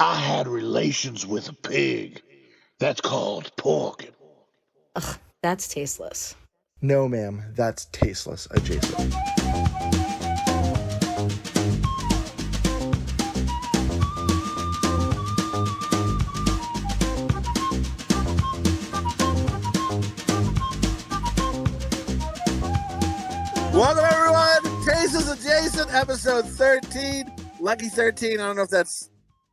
I had relations with a pig. That's called porking. Ugh, that's tasteless. No, ma'am, that's tasteless adjacent. Welcome, everyone. Tasteless Adjacent, episode 13. Lucky 13. I don't know if that's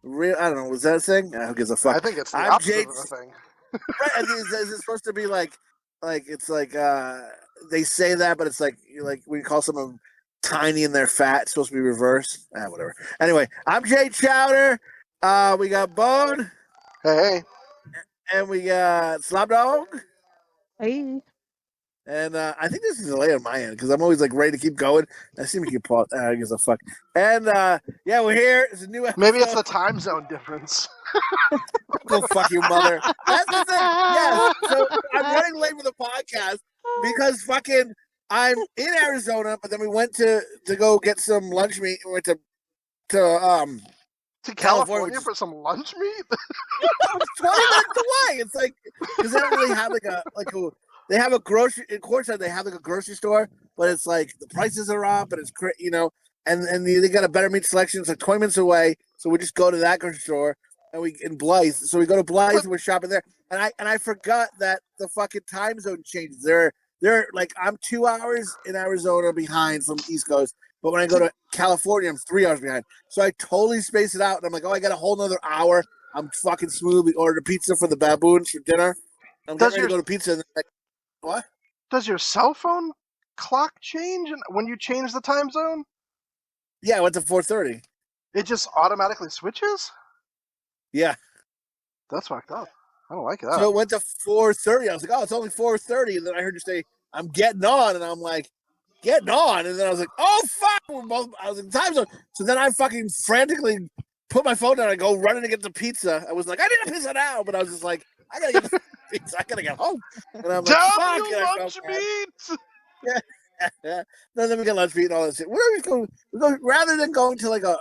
real. I don't know. Was that a thing? Who gives a fuck? I think it's the I'm opposite Jade. of a thing. Right? Is it supposed to be like it's like they say that, but it's like when you call someone tiny and they're fat, it's supposed to be reversed. Whatever. Anyway, I'm Jade Chowder. We got Bone. Hey. And we got Slopdog. Hey. And I think this is a delay on my end because I'm always like ready to keep going. I seem to keep pause. I guess a fuck. And yeah, we're here. It's a new episode. Maybe it's the time zone difference. Go fuck you, mother. That's the thing. Yes. So I'm running late for the podcast because fucking I'm in Arizona, but then we went to go get some lunch meat. We went to California for some lunch meat. It's 20 minutes away. It's like because they don't really have they have a grocery in Courtside. They have like a grocery store, but it's like the prices are up, and it's and they got a better meat selection. It's like 20 minutes away, so we just go to that grocery store and we in Blythe. So we go to Blythe and we're shopping there. And I forgot that the fucking time zone changes. They're like I'm 2 hours in Arizona behind from East Coast, but when I go to California, I'm 3 hours behind. So I totally space it out, and I'm like, oh, I got a whole nother hour. I'm fucking smooth. We ordered a pizza for the baboons for dinner. I'm getting ready to go to pizza. And like, what? Does your cell phone clock change when you change the time zone? Yeah, I went to 4:30. It just automatically switches? Yeah. That's fucked up. I don't like that. So it went to 4:30. I was like, oh, it's only 4:30. And then I heard you say, I'm getting on. And I'm like, getting on. And then I was like, oh, fuck. I was in time zone. So then I fucking frantically put my phone down and go running to get the pizza. I was like, I need a pizza now. But I was just like, I got to get the pizza. I got to get home. And I'm like, damn you, lunch meat! Yeah. Then we get lunch meat and all that shit. Where are we going? Rather than going to like a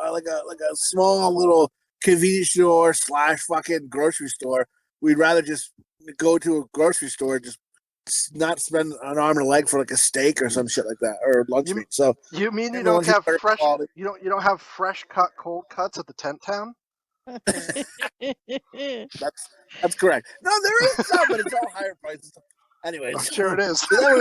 small little convenience store / fucking grocery store, we'd rather just go to a grocery store, just not spend an arm and a leg for like a steak or some shit like that, or lunch meat. So you mean you don't have fresh? Quality. You don't have fresh cut cold cuts at the tent town? That's correct. No, there is some, but it's all higher prices. Anyways, I'm sure it is. So then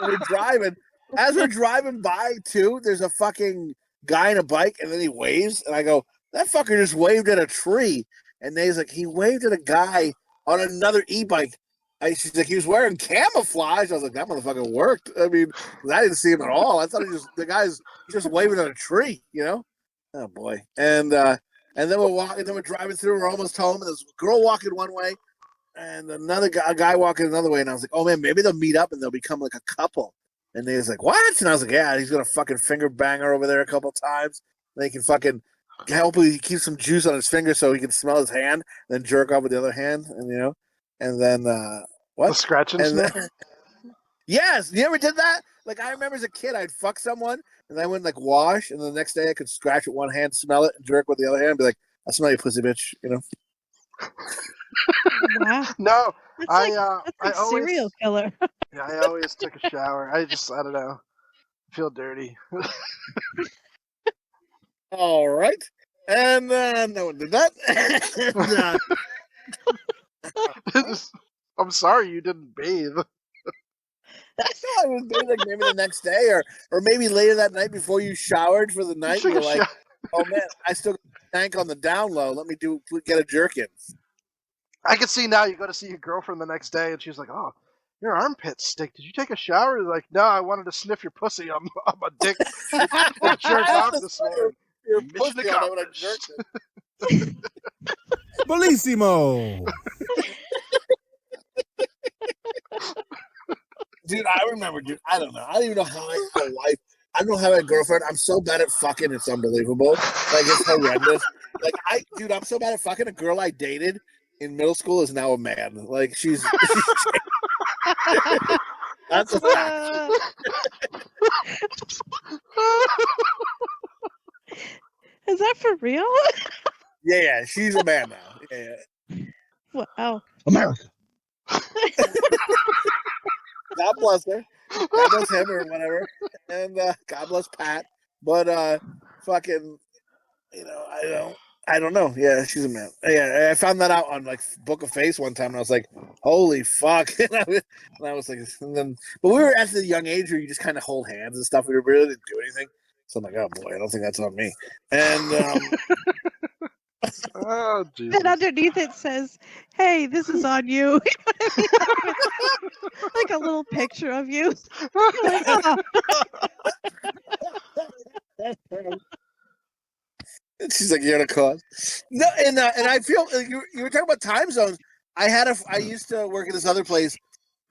we're driving. As we're driving by, too, there's a fucking guy on a bike, and then he waves, and I go, that fucker just waved at a tree. And he's like, he waved at a guy on another e-bike. She's like, he was wearing camouflage. I was like, that motherfucker worked. I mean, I didn't see him at all. I thought the guy's just waving at a tree, you know? Oh, boy. And then we're walking, then we're driving through, we're almost home, and there's a girl walking one way, and a guy walking another way, and I was like, oh, man, maybe they'll meet up, and they'll become like a couple. And he was like, what? And I was like, yeah, he's going to fucking finger bang her over there a couple times. They can fucking, hopefully he keeps some juice on his finger so he can smell his hand, and then jerk off with the other hand, and then, what? The scratch and sniff? Yes, you ever did that? Like, I remember as a kid, I'd fuck someone, and I wouldn't, like, wash, and the next day I could scratch with one hand, smell it, and jerk with the other hand, and be like, I smell you, pussy bitch, you know? Wow. No, that's I always serial killer. Yeah, I always took a shower. I don't know. I feel dirty. All right. And no one did that. I'm sorry you didn't bathe. I was doing like maybe the next day or maybe later that night before you showered for the night. You're like, oh man, I still got a tank on the down low. Let me get a jerk in. I can see now you go to see your girlfriend the next day and she's like, oh, your armpits stink. Did you take a shower? You're like, no, I wanted to sniff your pussy on my dick. I jerked off this morning. Your pussy on when I jerked it. Bellissimo. Dude, I remember, I don't know. I don't even know how I had a wife. I don't know how I had a girlfriend. I'm so bad at fucking, it's unbelievable. Like, it's horrendous. Like, I'm so bad at fucking. A girl I dated in middle school is now a man. Like, she's that's a fact. Is that for real? Yeah, she's a man now. Yeah. Wow. America. God bless her. God bless him or whatever. And God bless Pat. But fucking, I don't know. Yeah, she's a man. Yeah, I found that out on like Book of Face one time, and I was like, "Holy fuck!" and I was like, but we were at the young age where you just kind of hold hands and stuff. We really didn't do anything. So I'm like, "Oh boy, I don't think that's on me." And Oh, Jesus. And underneath it says, "Hey, this is on you." Like a little picture of you. Like, oh. she's like, "You're the cause." No, and I feel you were talking about time zones. I used to work at this other place,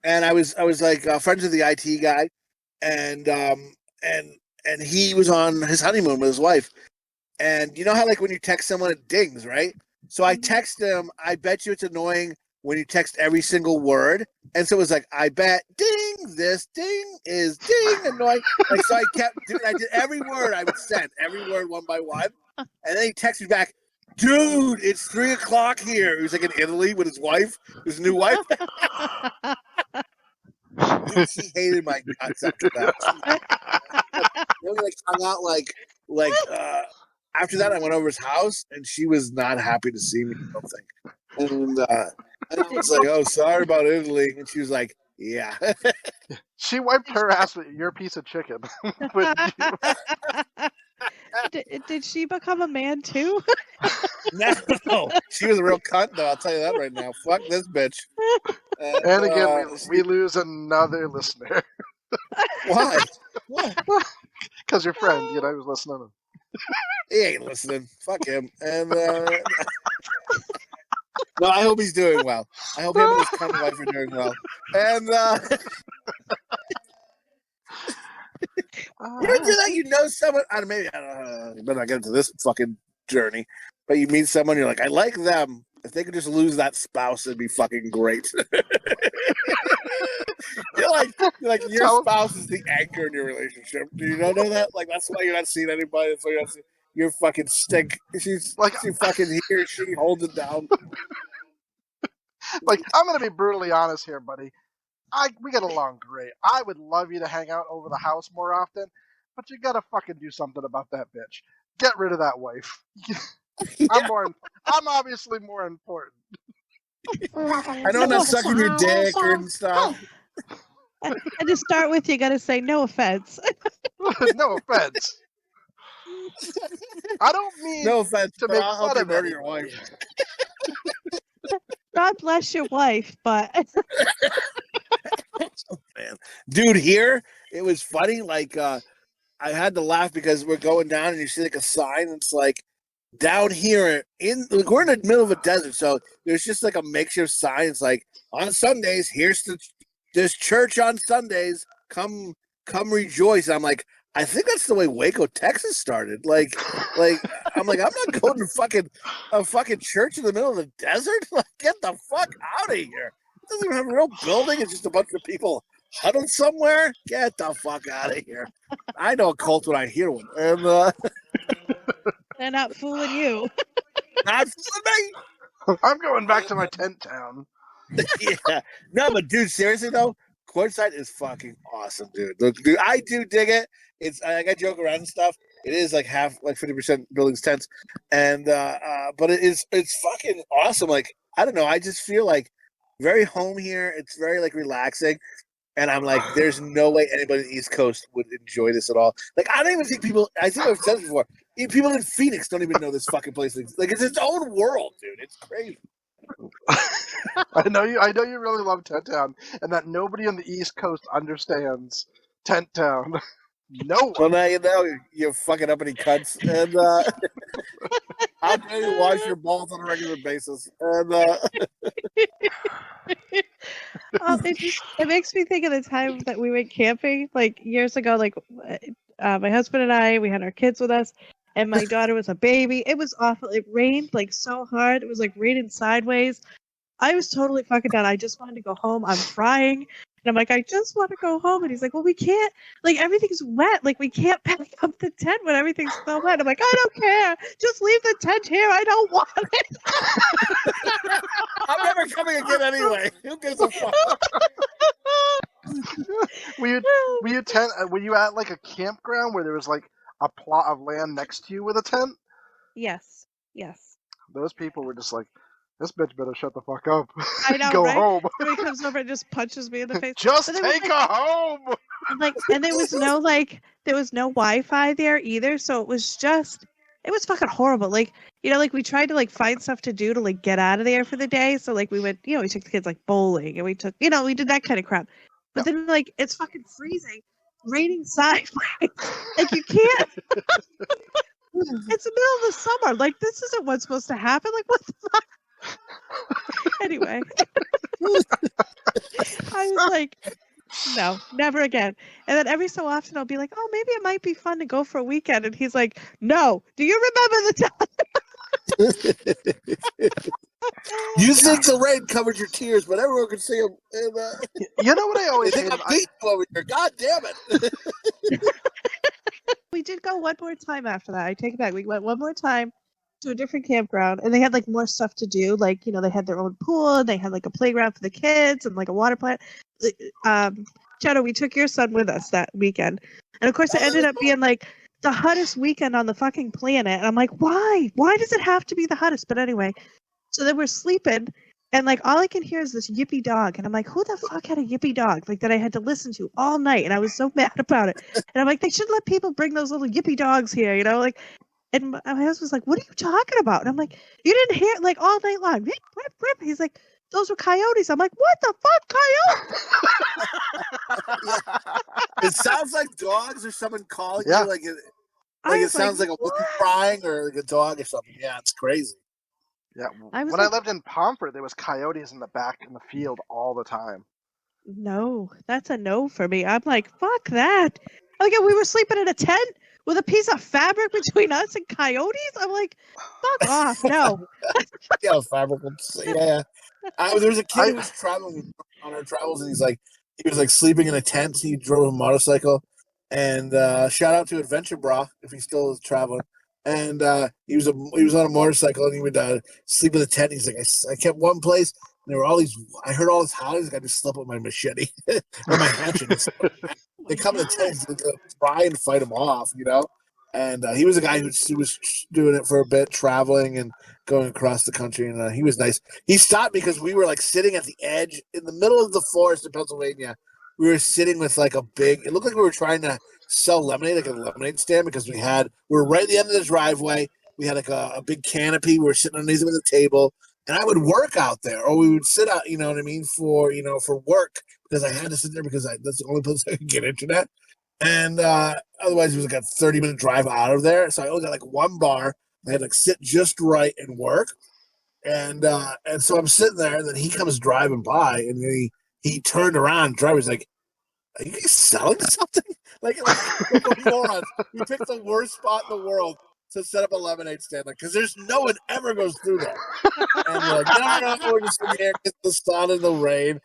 and I was like friends with the IT guy, and he was on his honeymoon with his wife, and you know how like when you text someone it dings, right? So I text him. I bet you it's annoying when you text every single word, and so it was like, I bet ding this ding is ding annoying. Like so I kept doing. I did every word I would send, every word one by one, and then he texted me back. Dude, it's 3:00 here. He was like in Italy with his wife, his new wife. Dude, she hated my guts after that. We like hung out like after that I went over his house and she was not happy to see me, I don't think. And I was like, "Oh, sorry about Italy," and she was like, "Yeah." She wiped her ass with your piece of chicken. Did she become a man too? No, she was a real cunt though. I'll tell you that right now. Fuck this bitch. And again, we lose another listener. Why? What? Because your friend, was listening. He ain't listening. Fuck him. And no, I hope he's doing well. I hope him and his cunt wife are doing well. And you ever do that? You know someone? I don't know. You better not get into this fucking journey. But you meet someone, you're like, I like them. If they could just lose that spouse, it'd be fucking great. You're like your spouse is the anchor in your relationship. Do you know that? Like that's why you're not seeing anybody. That's why you're not seeing your fucking stink. She fucking here. She holds it down. Like I'm gonna be brutally honest here, buddy. We get along great. I would love you to hang out over the house more often, but you gotta fucking do something about that bitch. Get rid of that wife. I'm obviously more important. I know I'm not sucking your dick and stuff. And to start with, you got to say no offense. No offense. I don't mean no offense to make I'll help fun you of murder your wife. God bless your wife, but man, dude, here it was funny. Like I had to laugh because we're going down and you see like a sign. And it's like down here we're in the middle of a desert, so there's just like a makeshift sign. It's like on Sundays, here's this church on Sundays. Come rejoice. And I'm like, I think that's the way Waco, Texas started. Like I'm like, I'm not going to a fucking church in the middle of the desert. Like, get the fuck out of here. It doesn't even have a real building. It's just a bunch of people huddled somewhere. Get the fuck out of here. I know a cult when I hear one. And they're not fooling you. not fooling me. I'm going back to my tent town. Yeah. No, but dude, seriously though, Quartzsite is fucking awesome, dude. Look, dude, I do dig it. It's like I joke around and stuff. It is like 50% buildings tents, and but it's fucking awesome. Like I don't know, I just feel like very home here. It's very like relaxing, and I'm like, there's no way anybody on the East Coast would enjoy this at all. Like I don't even think people. I think I've said this before. People in Phoenix don't even know this fucking place. Like it's its own world, dude. It's crazy. I know you really love Tent Town, and that nobody on the East Coast understands Tent Town. No one. Well, now you know you're fucking up any cunts, and I'll tell you wash your balls on a regular basis. And it makes me think of the time that we went camping, like years ago. Like my husband and I, we had our kids with us, and my daughter was a baby. It was awful. It rained like so hard. It was like raining sideways. I was totally fucking done. I just wanted to go home. I'm crying. And I'm like, I just want to go home. And he's like, well, we can't, like, everything's wet. Like, we can't pack up the tent when everything's so wet. I'm like, I don't care. Just leave the tent here. I don't want it. I'm never coming again anyway. Who gives a fuck? Were you at like a campground where there was like a plot of land next to you with a tent? Yes. Yes. Those people were just like, this bitch better shut the fuck up. I know, Go right? home. And he comes over and just punches me in the face. Just But there was, take like, her home. and there was no Wi-Fi there either, so it was fucking horrible. Like, like we tried to like find stuff to do to like get out of there for the day. So like we went, we took the kids like bowling and we took, we did that kind of crap. But then like it's fucking freezing, raining sideways. Like you can't. It's the middle of the summer. Like this isn't what's supposed to happen. Like what the fuck? Anyway, I was like, no, never again. And then every so often I'll be like, oh, maybe it might be fun to go for a weekend. And he's like, no. Do you remember the time? You think the rain covered your tears, but everyone could see them. And, You know what I always they think hated? I'm beating over here. God damn it! We did go one more time after that. I take it back. We went one more time to a different campground, and they had like more stuff to do. Like, they had their own pool, and they had like a playground for the kids and like a water plant. Chowder, we took your son with us that weekend, and of course it ended up being like the hottest weekend on the fucking planet. And I'm like, why? Why does it have to be the hottest? But anyway, so then we're sleeping, and like all I can hear is this yippy dog, and I'm like, who the fuck had a yippy dog like that I had to listen to all night? And I was so mad about it. And I'm like, they should let people bring those little yippy dogs here, like. And my husband's like, what are you talking about? And I'm like, you didn't hear it like all night long. Rip, rip, rip. He's like, those were coyotes. I'm like, what the fuck, coyotes? It sounds like dogs or someone calling Yeah. you. Like it was sounds like a woman what? crying or like a dog or something. Yeah, it's crazy. Yeah. I was When I like- lived in Pomfret, there was coyotes in the back in the field all the time. No, that's a no for me. I'm like, fuck that. Like, we were sleeping in a tent with a piece of fabric between us and coyotes. I'm like, fuck off. No. Yeah, fabric. Yeah. There was a kid who was traveling on our travels, and he was like sleeping in a tent. He drove a motorcycle, and shout out to Adventure Bra if he still is traveling. And he was on a motorcycle, and he would sleep in a tent. He's like, I kept one place. And there were all these. I heard all this howling. I just slept with my machete or my hatchet. They come to the tent to try and fight him off, And he was a guy who was doing it for a bit, traveling and going across the country, and he was nice. He stopped because we were like sitting at the edge in the middle of the forest in Pennsylvania. We were sitting with like a big. It looked like we were trying to sell lemonade, like a lemonade stand, because we were right at the end of the driveway. We had like a big canopy. We were sitting underneath it with a table. And I would work out there, or we would sit out, you know what I mean, for work, because I had to sit there because that's the only place I could get internet. And otherwise, it was like a 30-minute drive out of there. So I only got like one bar. I had to like sit just right and work. And so I'm sitting there, and then he comes driving by, and he turned around. The driver's like, "Are you guys selling something?" Like morons. We picked the worst spot in the world to set up a lemonade stand, because there's no one ever goes through there. And we're like, no, we're just sitting here, get the sun and the rain.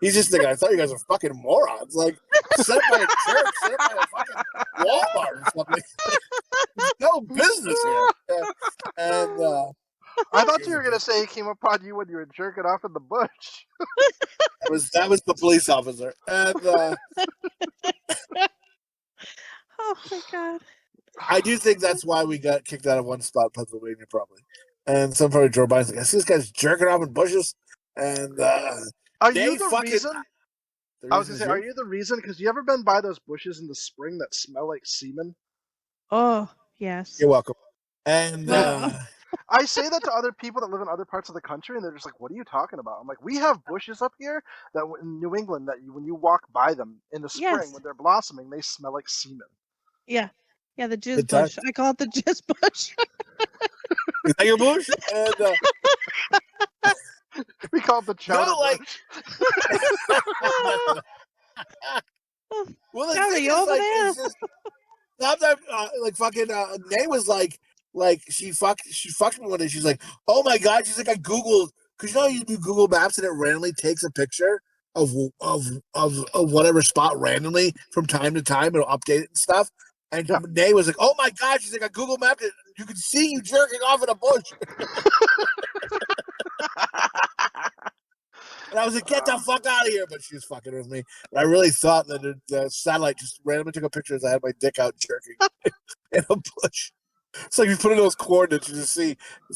He's just thinking, I thought you guys were fucking morons. Like, set up by a church, set up by a fucking Walmart or something. There's no business here. And I thought you were going to say he came upon you when you were jerking off in the bush. that was the police officer. And Oh, my God. I do think that's why we got kicked out of one spot in Pennsylvania, probably. And some probably drove by and was like, I see this guy's jerking off in bushes. And Are you the reason? I was going going to say, are you the reason? Because you ever been by those bushes in the spring that smell like semen? Oh, yes. You're welcome. And I say that to other people that live in other parts of the country, and they're just like, what are you talking about? I'm like, we have bushes up here that in New England that when you walk by them in the spring Yes. when they're blossoming, they smell like semen. Yeah. Yeah, the jizz It does. bush. I call it the jizz bush. is that your bush? And We call it the chowder like- bush. well, the Chowder, thing you is, over like, there? it's just, sometimes, like fucking Nay was like she fucked me one day. She's like, oh my god, she's like, I googled, because you know you do Google Maps and it randomly takes a picture of whatever spot randomly from time to time. It'll update it and stuff. And Yeah. Nay was like, "Oh my God!" She's like, "I Google mapped it. You can see you jerking off in a bush." And I was like, "Get the fuck out of here!" But she was fucking with me. But I really thought that the satellite just randomly took a picture as I had my dick out jerking in a bush. It's like you put in those coordinates, you just see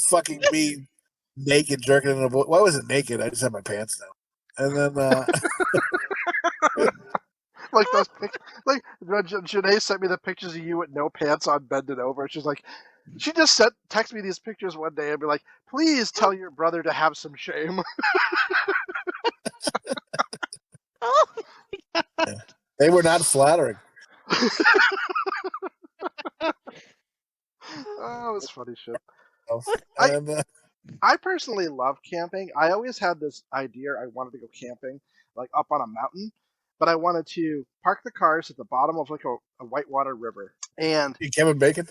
fucking me naked jerking in a bush. Why was it naked? I just had my pants down. And then Like those pictures, like Janae sent me the pictures of you with no pants on, bending over. She's like, she just text me these pictures one day and be like, "Please tell your brother to have some shame." Oh, they were not flattering. Oh, it was funny shit. And, I personally love camping. I always had this idea I wanted to go camping, like up on a mountain, but I wanted to park the cars at the bottom of like a whitewater river and Kevin Bacon?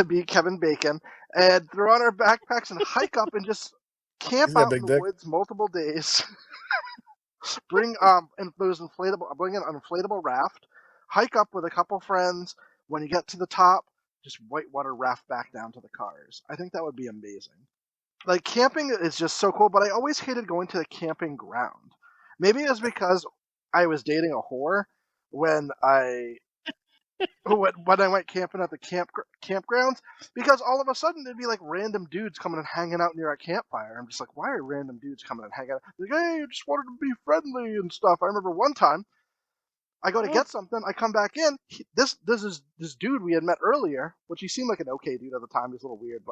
be Kevin Bacon and throw on our backpacks and hike up and just camp Isn't that out big in the dick? woods multiple days. Bring an inflatable raft, hike up with a couple friends. When you get to the top, just whitewater raft back down to the cars. I think that would be amazing. Like, camping is just so cool, but I always hated going to the camping ground. Maybe it was because I was dating a whore when I went camping at the campgrounds, because all of a sudden there'd be like random dudes coming and hanging out near a campfire. I'm just like, why are random dudes coming and hanging out? Like, hey, I just wanted to be friendly and stuff. I remember one time I go to get something, I come back in. This dude we had met earlier, which he seemed like an okay dude at the time. He was a little weird,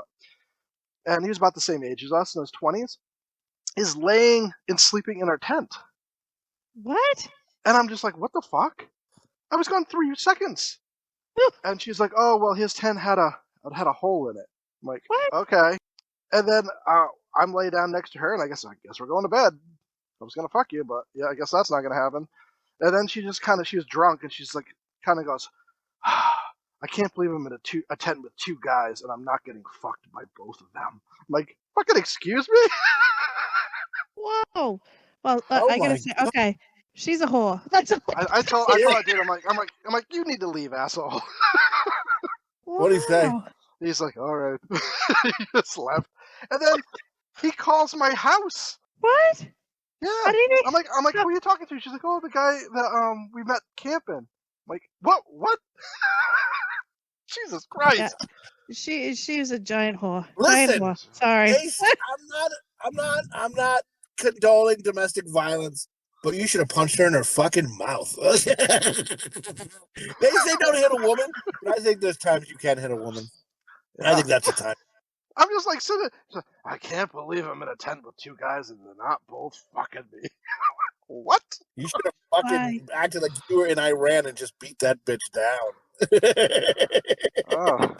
and he was about the same age as us, in his 20s, is laying and sleeping in our tent. what? And I'm just like, what the fuck? I was gone 3 seconds. And she's like, oh, well, his tent had a hole in it. I'm like, What? okay. And then I'm laid down next to her, and I guess we're going to bed. I was going to fuck you, but yeah, I guess that's not going to happen. And then she just she was drunk, and she's like, kind of goes, I can't believe I'm in a tent with two guys, and I'm not getting fucked by both of them. I'm like, fucking excuse me? Whoa. Well, Oh I gotta my say, okay, she's a whore. That's all. I told that dude, I'm like, you need to leave, asshole. What'd he say? Wow. He's like, all right. He just left. And then he calls my house. What? Yeah. How did he? I'm like, who are you talking to? She's like, oh, the guy that we met camping. I'm like, what? Jesus Christ. Yeah. She's a giant whore. Listen, Giant whore. Sorry. Ace, I'm not condoning domestic violence, but you should have punched her in her fucking mouth. They say don't hit a woman, but I think there's times you can't hit a woman. Yeah. I think that's the time. I'm just like sitting. I can't believe I'm in a tent with two guys and they're not both fucking me. What? You should have fucking acted like you were in Iran and just beat that bitch down. Oh.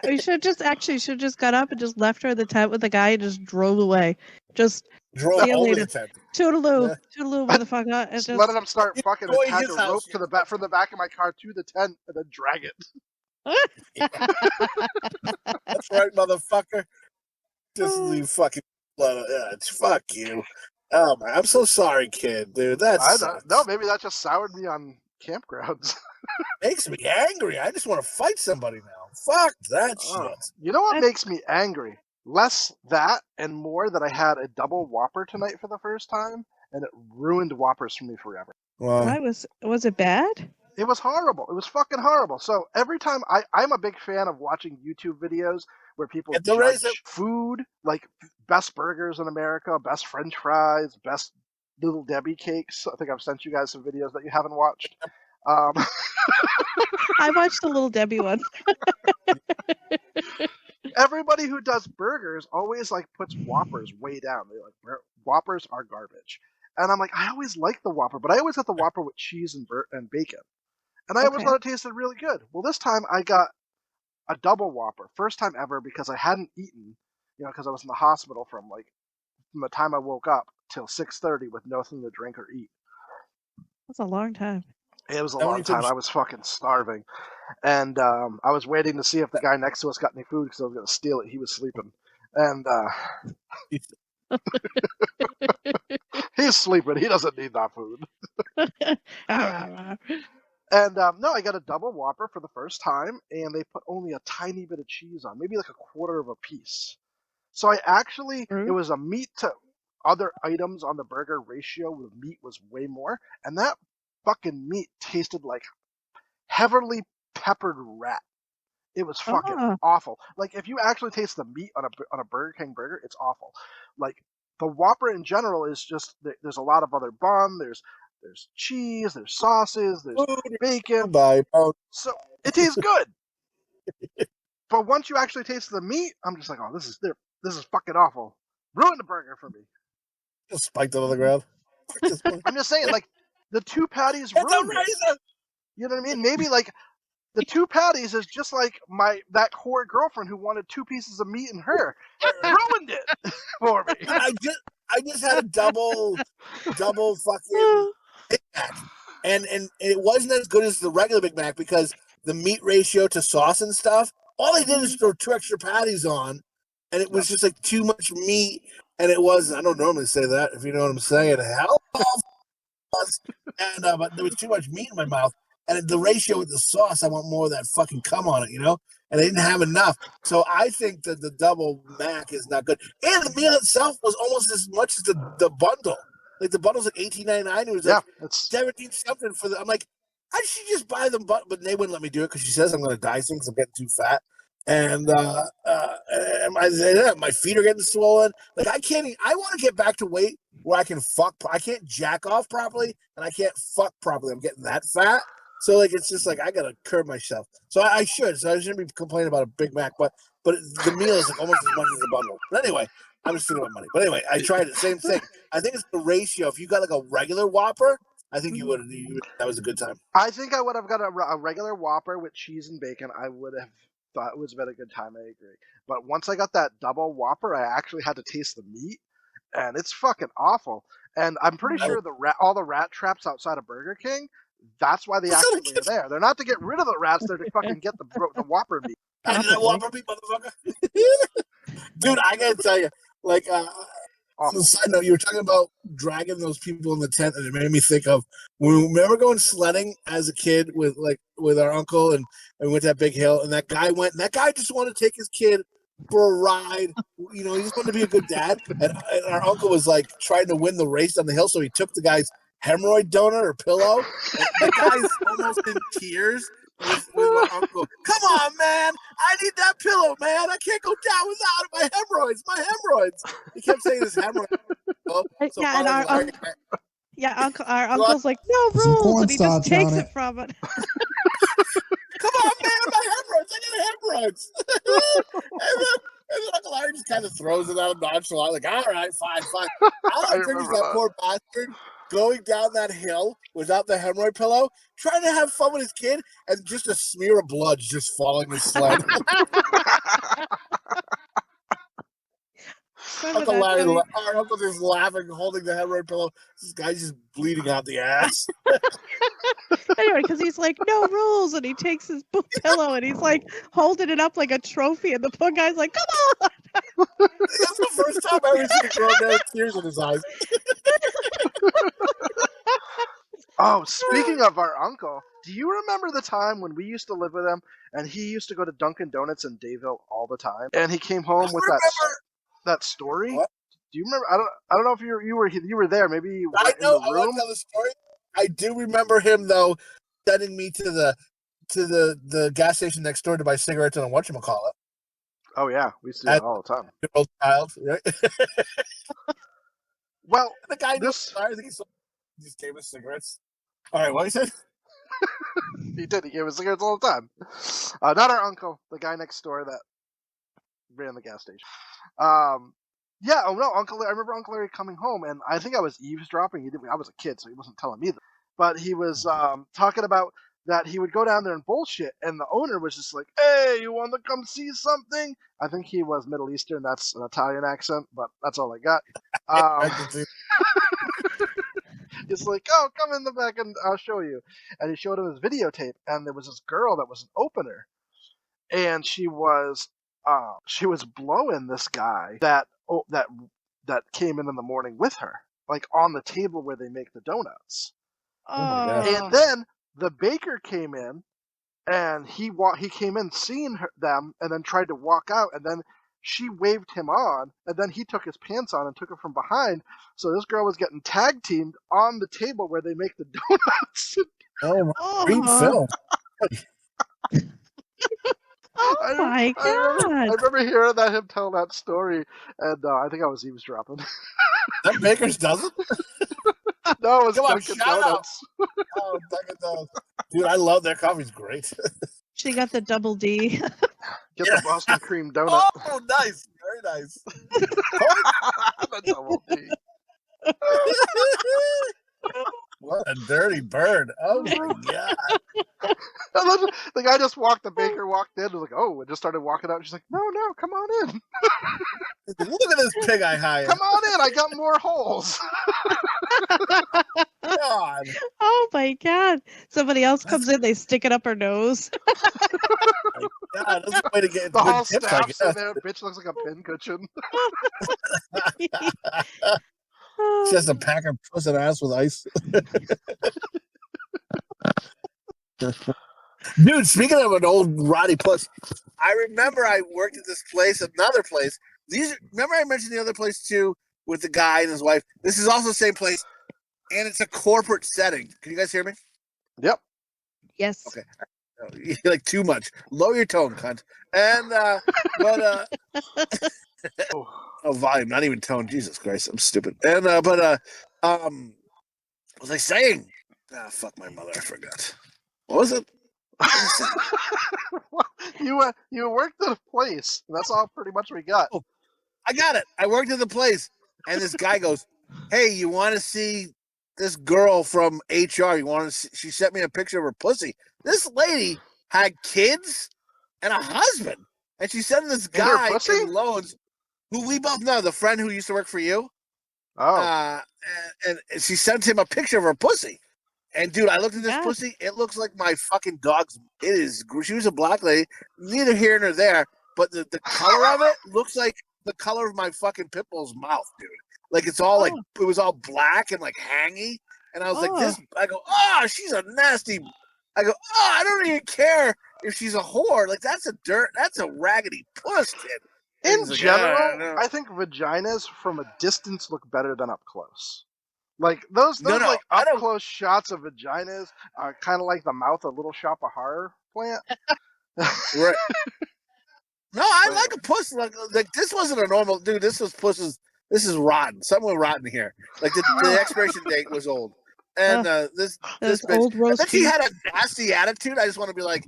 We should just got up and just left her in the tent with the guy and just drove away. Just Drove see you over later. the tent. Toodaloo. Yeah. Toodaloo, motherfucker. And Just letting him start fucking and Enjoy attach his a rope house. to the back from the back of my car to the tent and then drag it. That's right, motherfucker. Just you fucking it's fuck you. Oh my, I'm so sorry, kid, dude. No, maybe that just soured me on campgrounds. Makes me angry. I just want to fight somebody now. Fuck that shit. You know what makes me angry? Less that and more that I had a double Whopper tonight for the first time, and it ruined Whoppers for me forever. Well, why was it bad? It was horrible. It was fucking horrible. So every time I'm a big fan of watching YouTube videos where people Get the judge razor. food, like best burgers in America, best French fries, best Little Debbie cakes. I think I've sent you guys some videos that you haven't watched. I watched the Little Debbie one. Everybody who does burgers always like puts Whoppers way down. They're like, Whoppers are garbage. And I'm like, I always like the Whopper, but I always get the Whopper with cheese and bacon. And I always thought it tasted really good. Well, this time I got a double Whopper. First time ever, because I hadn't eaten, because I was in the hospital from the time I woke up till 6:30 with nothing to drink or eat. That's a long time. It was a long time. I was fucking starving. And I was waiting to see if the guy next to us got any food because I was going to steal it. He was sleeping. And He's sleeping. He doesn't need that food. And no, I got a double Whopper for the first time, and they put only a tiny bit of cheese on, maybe like a quarter of a piece. So I actually, it was a meat to other items on the burger ratio. The meat was way more, and that fucking meat tasted like heavily peppered rat. It was fucking awful. Like, if you actually taste the meat on a Burger King burger, it's awful. Like, the Whopper in general is just, there's a lot of other bun, there's cheese, there's sauces, there's bacon. So it tastes good. But once you actually taste the meat, I'm just like, oh, this is fucking awful. Ruined the burger for me. Just spiked it on the ground. I'm just saying, like, the two patties ruined it. You know what I mean? Maybe like the two patties is just like that whore girlfriend who wanted 2 pieces of meat in her. Ruined it for me. I just had a double fucking Big Mac, and it wasn't as good as the regular Big Mac because the meat ratio to sauce and stuff. All they did is throw 2 extra patties on, and it was just like too much meat. And it was, I don't normally say that, if you know what I'm saying. Hell, and but there was too much meat in my mouth. And the ratio with the sauce, I want more of that fucking cum on it, you know? And they didn't have enough. So I think that the double Mac is not good. And the meal itself was almost as much as the bundle. Like, the bundle's like $18.99. It was like $17-something for the. I'm like, I should just buy them, but they wouldn't let me do it because she says I'm going to die soon because I'm getting too fat. And my feet are getting swollen. Like, I want to get back to weight where I can fuck. I can't jack off properly, and I can't fuck properly. I'm getting that fat. So, like, it's just like I gotta curb myself. So I should. So I shouldn't be complaining about a Big Mac, but the meal is like almost as much as the bundle. But anyway, I'm just thinking about money. But anyway, I tried it. Same thing. I think it's the ratio. If you got like a regular Whopper, I think you would. That was a good time. I think I would have got a regular Whopper with cheese and bacon. I would have thought it was been a good time. I agree. But once I got that double Whopper, I actually had to taste the meat, and it's fucking awful. And I'm pretty sure all the rat traps outside of Burger King. That's why they actually are there. They're not to get rid of the rats. They're to fucking get the Whopper meat. Whopper meat, motherfucker. Dude, I gotta tell you, like, so side note, you were talking about dragging those people in the tent, and it made me think of when we remember going sledding as a kid with our uncle, and we went to that big hill, and that guy just wanted to take his kid for a ride. You know, he just wanted to be a good dad, and our uncle was like trying to win the race on the hill, so he took the guy's hemorrhoid donut or pillow. The guy's almost in tears with my uncle. Come on, man! I need that pillow, man! I can't go down without it. My hemorrhoids! He kept saying this hemorrhoid. So our uncle's like, no rules, and he just takes it from it. Come on, man! My hemorrhoids! I got hemorrhoids! and then Uncle Larry just kind of throws it out nonchalant, like, all right, fine. I don't think he's that poor bastard going down that hill without the hemorrhoid pillow, trying to have fun with his kid, and just a smear of blood just following his sled. Uncle Larry, our uncle just laughing, holding the hemorrhoid pillow. This guy's just bleeding out the ass. Anyway, because he's like, no rules, and he takes his pillow and he's like holding it up like a trophy, and the poor guy's like, come on. That's the first time I ever seen a grown man with tears in his eyes. Oh, speaking of our uncle, do you remember the time when we used to live with him, and he used to go to Dunkin' Donuts in Dayville all the time, and he came home with that story? What? Do you remember? I don't know if you were there. Maybe you were in the room. I want to tell the story. I do remember him though sending me to the gas station next door to buy cigarettes and whatchamacallit. Oh yeah, we see it all the time. Child, right? Well, the guy I think he just gave us cigarettes. All right, what he said? He did. He gave us cigarettes all the time. Not our uncle, the guy next door that ran the gas station. Yeah. Oh no, Uncle Larry. I remember Uncle Larry coming home, and I think I was eavesdropping. I was a kid, so he wasn't telling me that. But he was talking about that he would go down there and bullshit, and the owner was just like, "Hey, you want to come see something?" I think he was Middle Eastern. That's an Italian accent, but that's all I got. He's like, "Oh, come in the back and I'll show you." And he showed him his videotape, and there was this girl that was an opener, and she was blowing this guy that that came in the morning with her, like on the table where they make the donuts. my God. And then the baker came in, and he came in seeing them, and then tried to walk out, and then she waved him on, and then he took his pants on and took her from behind. So this girl was getting tag teamed on the table where they make the donuts. Oh, my Oh, green film. oh my I God. remember hearing him tell that story, and I think I was eavesdropping. That Baker's dozen? No, it was Come on, Dunkin' shout out. Donuts. Oh, Dunkin' Donuts. Dude, I love their coffee's great. She got the double D. Get Yeah. the Boston cream donut. Oh, nice. Very nice. The double D. What a dirty bird. Oh, my God. And then the guy just walked, the baker walked in, and was like, oh, and just started walking out. And she's like, no, come on in. Look at this pig I hired. Come on in, I got more holes. God. Oh my God. Somebody else comes in, they stick it up her nose. God, that's a way to get The good whole tips, I staff's in guess. there. Bitch looks like a pin cushion. She has to pack her puss and ass with ice. Dude, speaking of an old Roddy puss, I remember I worked at this place, another place. Remember I mentioned the other place too with the guy and his wife. This is also the same place, and it's a corporate setting. Can you guys hear me? Yep. Yes. Okay. You like too much. Lower your tone, cunt. And oh, volume, not even tone. Jesus Christ, I'm stupid. And what was I saying? Ah, fuck my mother, I forgot. What was it? You worked at a place. That's all pretty much we got. Oh, I got it. I worked at the place, and this guy goes, "Hey, you want to see this girl from HR? You want to see?" She sent me a picture of her pussy. This lady had kids and a husband, and she sent this And her guy pussy? in loans, who we both know, the friend who used to work for you. Oh. And she sent him a picture of her pussy. And dude, I looked at this Yeah. pussy. It looks like my fucking dog's. It is. She was a black lady. Neither here nor there. But the color of it looks like the color of my fucking pit bull's mouth, dude. Like it's all like it was all black and like hangy. And I was like, this. I go, she's a nasty. I go, I don't even care if she's a whore. Like that's a raggedy puss, kid. In He's like, general, no. I think vaginas from a distance look better than up close. Like those No, like I up don't- close shots of vaginas are kind of like the mouth of Little Shop of Horror plant. Right. No, I like a puss. Like this wasn't a normal dude. This is rotten. Something rotten here. Like the expiration date was old. And this bitch, old roast and she beef. had a nasty attitude. I just want to be like,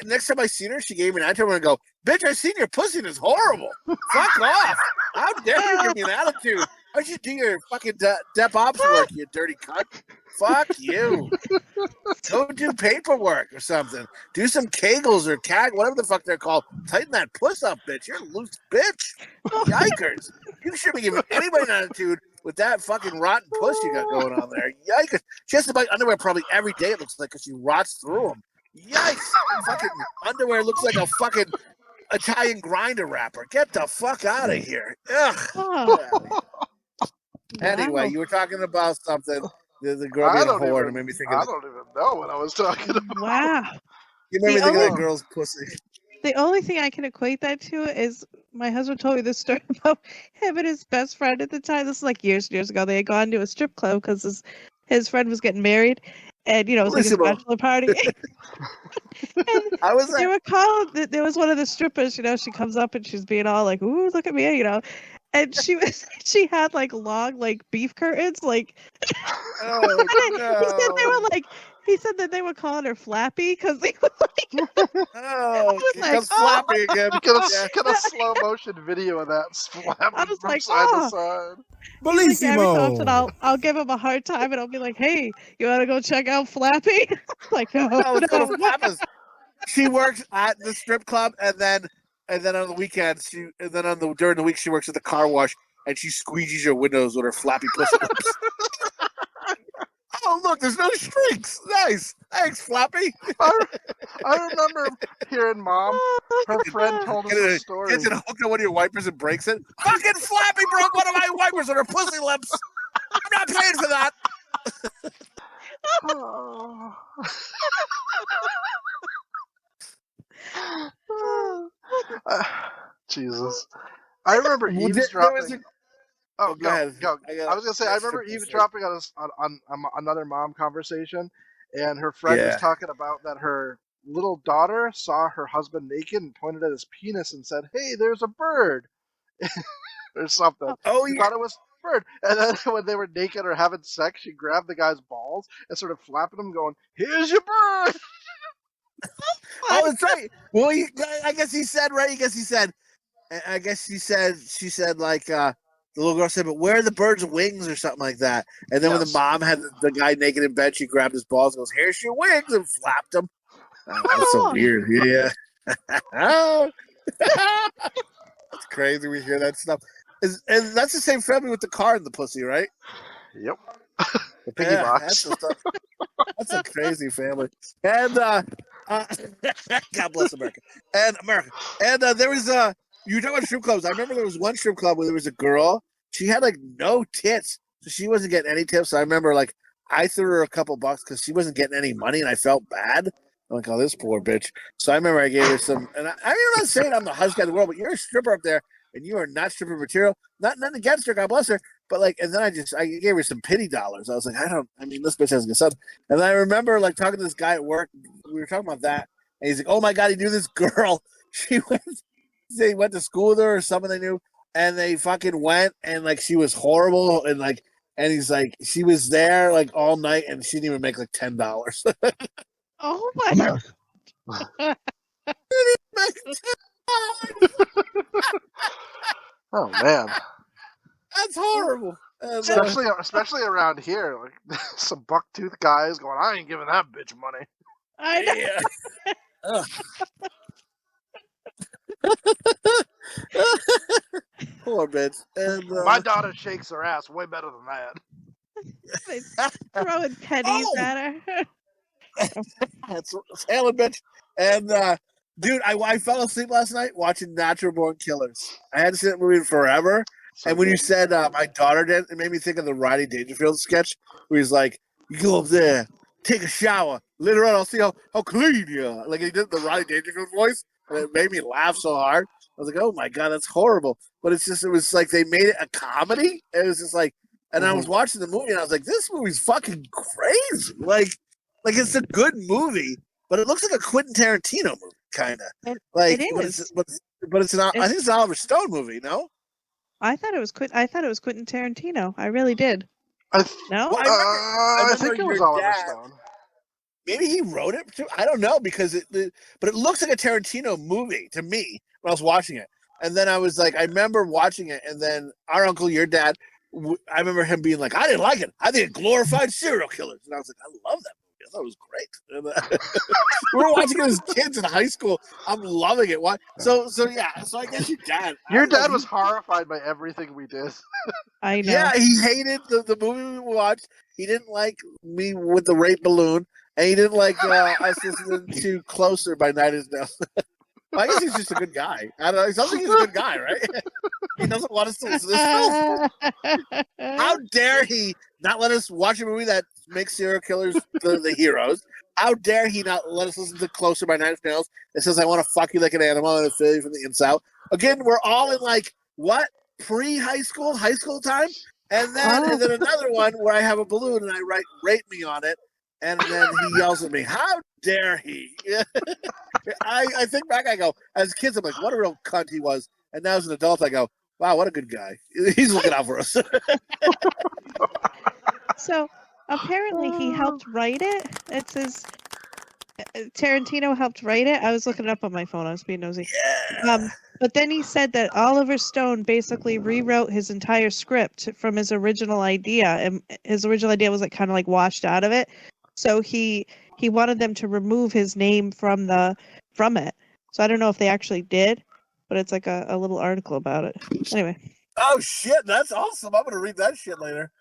next time I seen her, she gave me an attitude. I'm gonna go, bitch, I seen your pussy and it's horrible. Fuck off. How dare you give me an attitude? Why don't you do your fucking Dep Ops work, you dirty cunt? Fuck you. Go do paperwork or something. Do some Kegels or whatever the fuck they're called. Tighten that puss up, bitch. You're a loose bitch. Yikers. You shouldn't be giving anybody an attitude with that fucking rotten puss you got going on there. Yikers. She has to buy underwear probably every day, it looks like, because she rots through them. Yikes. Fucking underwear looks like a fucking Italian grinder wrapper. Get the fuck out of here. Ugh. Anyway, you were talking about something. The girl being a whore, and it made me think of I don't even know what I was talking about. Wow. You made me think of that girl's pussy. The only thing I can equate that to is my husband told me this story about him and his best friend at the time. This is like years and years ago. They had gone to a strip club because his friend was getting married, and it was like his bachelor party. And I was they were calling. There was one of the strippers. She comes up and she's being all like, "Ooh, look at me," And she had like long like beef curtains like. Oh, no. He said that they were calling her Flappy because they were like. Oh, like, Flappy again. Get a slow motion video of that flapping I was from like, side to side. Every so often I'll give him a hard time and I'll be like, "Hey, you want to go check out Flappy?" Like, no, Let's go to Flappa's. She works at the strip club, and then on the weekends, during the week she works at the car wash, and she squeegees your windows with her flappy pussy lips. Oh, look, there's no streaks. Nice. Thanks, Flappy. I remember hearing Mom. Her friend told us a story. Gets it hooked on one of your wipers and breaks it. Fucking Flappy broke one of my wipers on her pussy lips. I'm not paying for that. Oh. Jesus. I remember eavesdropping. Oh, go ahead. Go. I was gonna say I remember eavesdropping on another mom conversation, and her friend was talking about that her little daughter saw her husband naked and pointed at his penis and said, "Hey, there's a bird," or something. Oh, She yeah. thought it was a bird, and then when they were naked or having sex, she grabbed the guy's balls and started flapping them, going, "Here's your bird." Oh, that's right. Well, I guess he said, right? I guess she said like the little girl said, but where are the bird's wings or something like that? And then when the mom had the guy naked in bed, she grabbed his balls and goes, "Here's your wings," and flapped them. Oh, that's so weird. Yeah. That's crazy. We hear that stuff. And that's the same family with the car and the pussy, right? Yep. The piggy box. That's a crazy family. And God bless America. And there was you were talking about strip clubs. I remember there was one strip club where there was a girl. She had like no tits, so she wasn't getting any tips. So I remember like I threw her a couple bucks because she wasn't getting any money, and I felt bad. I'm like, oh, this poor bitch. So I remember I gave her some, and I'm not saying I'm the hottest guy in the world, but you're a stripper up there, and you are not stripper material. Nothing against her, God bless her. But like, and then I gave her some pity dollars. I was like, this bitch has a good son. And then I remember like talking to this guy at work. We were talking about that, and he's like, oh my God, he knew this girl. They went to school with her or someone they knew, and they fucking went, and like she was horrible, and like, and he's like, she was there like all night, and she didn't even make like $10. Oh my God. Oh man, that's horrible. Especially around here, like some buck-toothed guys going, "I ain't giving that bitch money." I know. Yeah. Poor bitch. And, my daughter shakes her ass way better than that. Throwing pennies at her. That's Helen, bitch. And dude, I fell asleep last night watching Natural Born Killers. I hadn't seen that movie forever. And when you said my daughter did, it made me think of the Rodney Dangerfield sketch where he's like, "You go up there, take a shower. Later on, I'll see how clean you are." Like he did the Rodney Dangerfield voice, and it made me laugh so hard. I was like, "Oh my God, that's horrible!" But it was like they made it a comedy. It was just like, and I was watching the movie, and I was like, "This movie's fucking crazy!" Like it's a good movie, but it looks like a Quentin Tarantino movie, kind of. Like it is, but it's not. I think it's an Oliver Stone movie. No. I thought it was Quentin Tarantino. I really did. No? Well, I think it was Oliver Stone. Maybe he wrote it too. I don't know because but it looks like a Tarantino movie to me when I was watching it. And then I was like, I remember watching it, and then our uncle, your dad, I remember him being like, "I didn't like it. I think it glorified serial killers." And I was like, I love that movie. I thought it was great. And, we were watching it as kids in high school. I'm loving it. Why? So yeah. So I guess your dad was horrified by everything we did. I know. Yeah, he hated the movie we watched. He didn't like me with the rape balloon, and he didn't like us listening to "Closer" by Nine Inch Nails. I guess he's just a good guy. I don't know. He sounds like he's a good guy, right? He doesn't want us to listen to this film. How dare he not let us watch a movie that makes serial killers the heroes? How dare he not let us listen to "Closer" by Nine Inch Nails? It says, "I want to fuck you like an animal and feel you from the inside." Again, we're all in like what high school time, and then another one where I have a balloon and I write "rape me" on it, and then he yells at me, "How dare he?" I think back, I go, as kids, I'm like, what a real cunt he was, and now as an adult, I go, wow, what a good guy. He's looking out for us. So apparently he helped write it. It says Tarantino helped write it. I was looking it up on my phone. I was being nosy. Yeah. But then he said that Oliver Stone basically rewrote his entire script from his original idea, and his original idea was like kind of like washed out of it. So he wanted them to remove his name from it. So I don't know if they actually did, but it's like a little article about it. Anyway. Oh shit, that's awesome. I'm gonna read that shit later.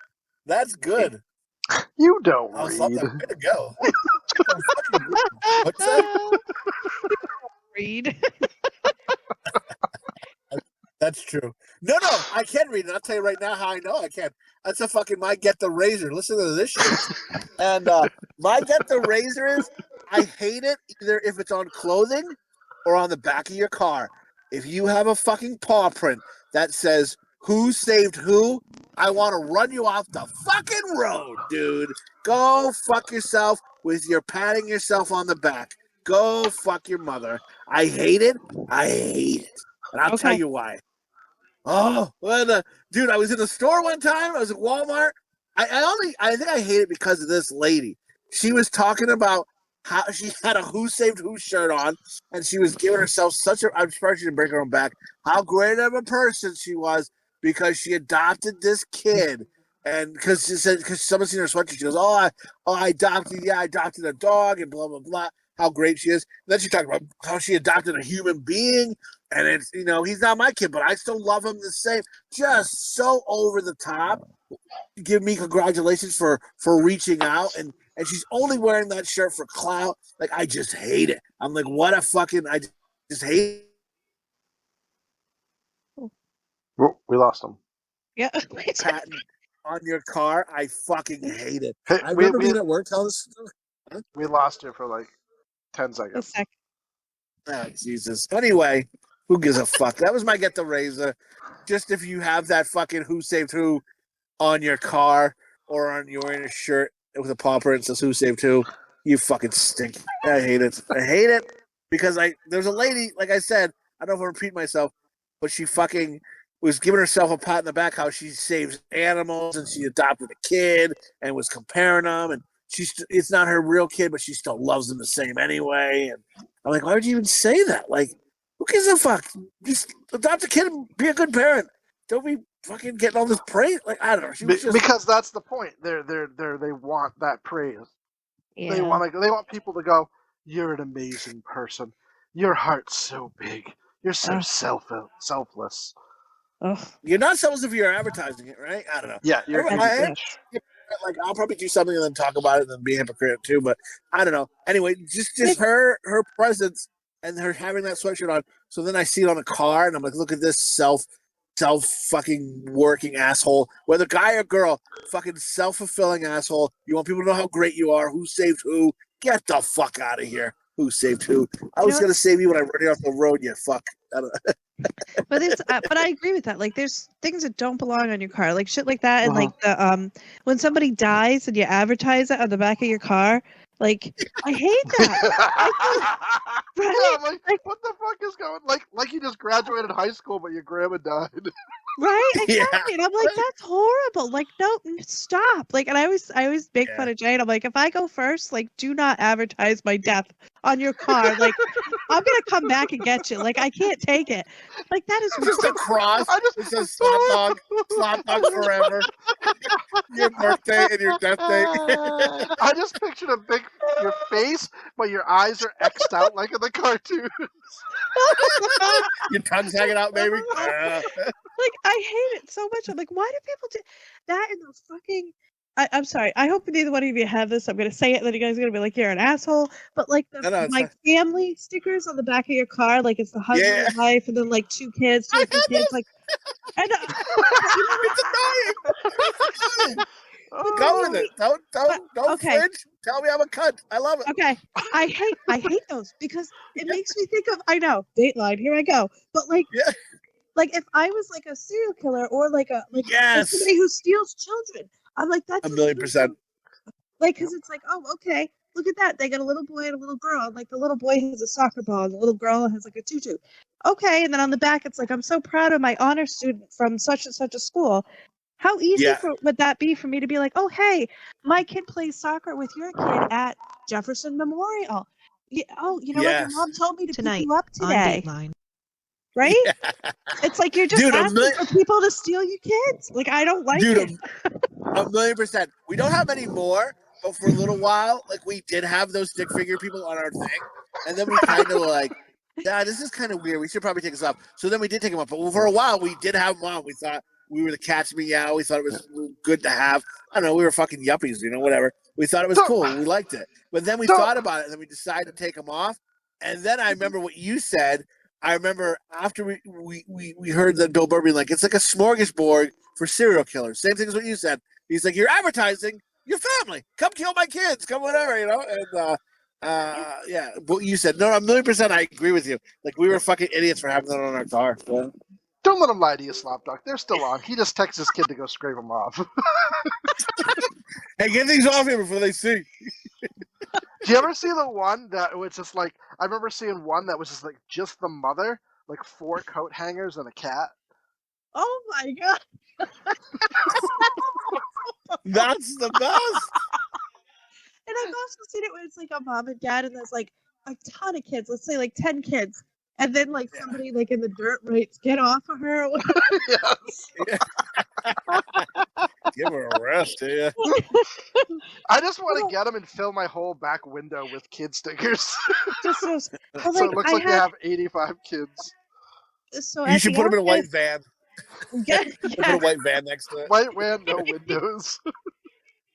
That's good. You don't I was read. Slopdog, way to go. What's that? Read. That's true. No, I can read it. I'll tell you right now how I know I can. That's a fucking my Get the Razor. Listen to this shit. And my Get the Razor is, I hate it either if it's on clothing or on the back of your car. If you have a fucking paw print that says who saved who, I want to run you off the fucking road, dude. Go fuck yourself with your patting yourself on the back. Go fuck your mother. I hate it. I hate it. And I'll tell you why. Oh, well, dude, I was in the store one time. I was at Walmart. I think I hate it because of this lady. She was talking about how she had a Who Saved Who shirt on, and she was giving herself I'm surprised she didn't break her own back, how great of a person she was because she adopted this kid. And because someone seen her sweatshirt, she goes, I adopted a dog, and blah, blah, blah, how great she is. And then she talked about how she adopted a human being. And it's, he's not my kid, but I still love him the same. Just so over the top. Give me congratulations for reaching out. And she's only wearing that shirt for clout. Like, I just hate it. I'm like, what a fucking, I just hate it. Oh, we lost him. Yeah. Patent on your car. I fucking hate it. Hey, I remember being at work telling this. We lost you for like 10 seconds. Oh, Jesus. Anyway, who gives a fuck? That was my Get the Razor. Just if you have that fucking Who Saved Who on your car or you're wearing a shirt with a paw print that says Who Saved Who, you fucking stink. I hate it. I hate it because there's a lady, like I said, I don't know if I repeat myself, but she fucking was giving herself a pat in the back how she saves animals and she adopted a kid and was comparing them, and it's not her real kid, but she still loves them the same anyway. And I'm like, why would you even say that? Like, who gives a fuck? Just adopt a kid and be a good parent. Don't be fucking getting all this praise. Like, I don't know. She was just... Because that's the point. They want that praise. Yeah. They want people to go, you're an amazing person. Your heart's so big. You're so selfless. You're not selfless if you're advertising it, right? I don't know. Yeah, you're like, I'll probably do something and then talk about it and then be a hypocrite too, but I don't know. Anyway, just her presence and her having that sweatshirt on. So then I see it on a car and I'm like, look at this self fucking working asshole, whether guy or girl, fucking self-fulfilling asshole. You want people to know how great you are. Who saved who? Get the fuck out of here. Who saved who? I was gonna save you when I ran you off the road. You fuck. I don't know. But I agree with that. Like, there's things that don't belong on your car, like shit like that, and like the when somebody dies and you advertise it on the back of your car. Like, I hate that. Right? Yeah, like, what the fuck is going? Like you just graduated high school, but your grandma died. Right? Exactly. Yeah. And I'm like, that's horrible. Like, no, stop. Like, and I always make fun of Jane. I'm like, if I go first, like, do not advertise my death on your car. Like, I'm gonna come back and get you. Like, I can't take it. Like, that is just a cross. It says Slopdog forever. Your birthday and your death day. I just pictured your face, but your eyes are X'd out like in the cartoons. Your tongue's hanging out, baby. Like, I hate it so much. I'm like, why do people do that in those fucking... I'm sorry. I hope neither one of you have this. I'm going to say it, and then you guys are going to be like, you're an asshole. But, like, family stickers on the back of your car, like, it's the husband and wife, and then, like, 2 kids, 2 or 3 kids. Like, and, it's annoying. Go with it. Don't flinch. Tell me I'm a cunt. I love it. Okay. I hate those because it makes me think of, I know, Dateline, here I go. But, like... Yeah. Like, if I was like a serial killer or like somebody who steals children, I'm like, that's 1,000,000%. Like, because it's like, oh, okay, look at that. They got a little boy and a little girl. And, like, the little boy has a soccer ball and the little girl has like a tutu. Okay, and then on the back, it's like, I'm so proud of my honor student from such and such a school. How easy would that be for me to be like, oh, hey, my kid plays soccer with your kid at Jefferson Memorial. Yeah, oh, you know what? Your mom told me to pick you up today. On Dateline. Right? Yeah. It's like you're just asking for people to steal your kids. Like, I don't like it. 1,000,000%. We don't have any more, but for a little while, like, we did have those stick figure people on our thing, and then we kind of like, yeah, this is kind of weird. We should probably take this off. So then we did take them off, but for a while we did have them on. We thought we were the cats meow. We thought it was good to have. I don't know. We were fucking yuppies, whatever. We thought it was cool. We liked it. But then we thought about it, and then we decided to take them off. And then I remember what you said. I remember after we heard that Bill Burr being like, it's like a smorgasbord for serial killers. Same thing as what you said. He's like, you're advertising your family. Come kill my kids. Come whatever, And yeah, what you said. No, 1,000,000%. I agree with you. Like we were fucking idiots for having that on our car. Yeah. Don't let him lie to you, Slopdog. They're still on. He just texts his kid to go scrape them off. Hey, get these off here before they see. Do you ever see the one that was just like? I remember seeing one that was just the mother, like 4 coat hangers and a cat. Oh my god! That's the best. And I've also seen it when it's like a mom and dad, and there's like a ton of kids. Let's say like 10 kids, and then like somebody like in the dirt writes, "Get off of her." Yes. Give her a rest, yeah. I just want to get them and fill my whole back window with kid stickers. Just so, So it looks like you have 85 kids. So You should put them in a white van. Yeah, Put a white van next to it. White van, no windows.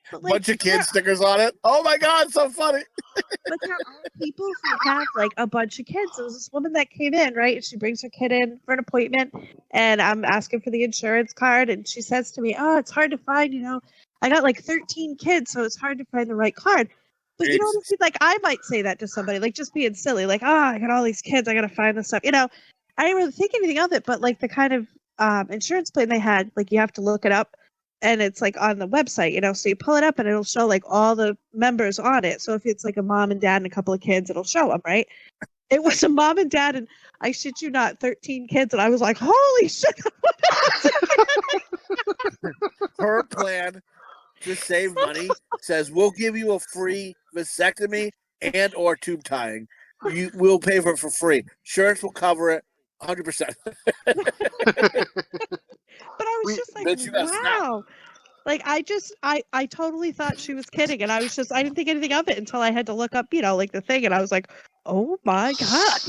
But, Bunch of kid stickers on it. Oh my god, so funny. But there are people who have like a bunch of kids. There was this woman that came in, right? She brings her kid in for an appointment, and I'm asking for the insurance card, and she says to me, "Oh, it's hard to find. I got like 13 kids, so it's hard to find the right card." But you know what I mean? Like I might say that to somebody, like just being silly, like, "Oh, I got all these kids, I gotta find this stuff." I didn't really think anything of it, but like the kind of insurance plan they had, like you have to look it up. And it's like on the website, so you pull it up and it'll show like all the members on it. So if it's like a mom and dad and a couple of kids, it'll show them, right? It was a mom and dad, and I shit you not, 13 kids. And I was like, holy shit. Her plan to save money says we'll give you a free vasectomy and or tube tying. We'll pay for it for free. Insurance will cover it 100%. But I was just like, wow. Like I totally thought she was kidding, and I didn't think anything of it until I had to look up, like the thing, and I was like, oh my god.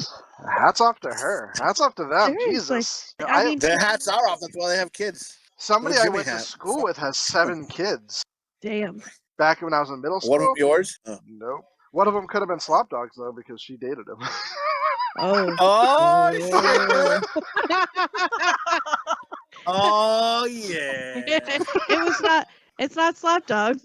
Hats off to her. Hats off to them. Seriously. Jesus. I mean, their hats are off. That's why they have kids. Somebody No I Jimmy went to hat. school with has 7 kids. damn. Back when I was in middle school. One of them yours? Oh. Nope. One of them could have been Slopdog's though, because she dated him. Oh. Oh, yeah. Oh, yeah. It's not Slopdog.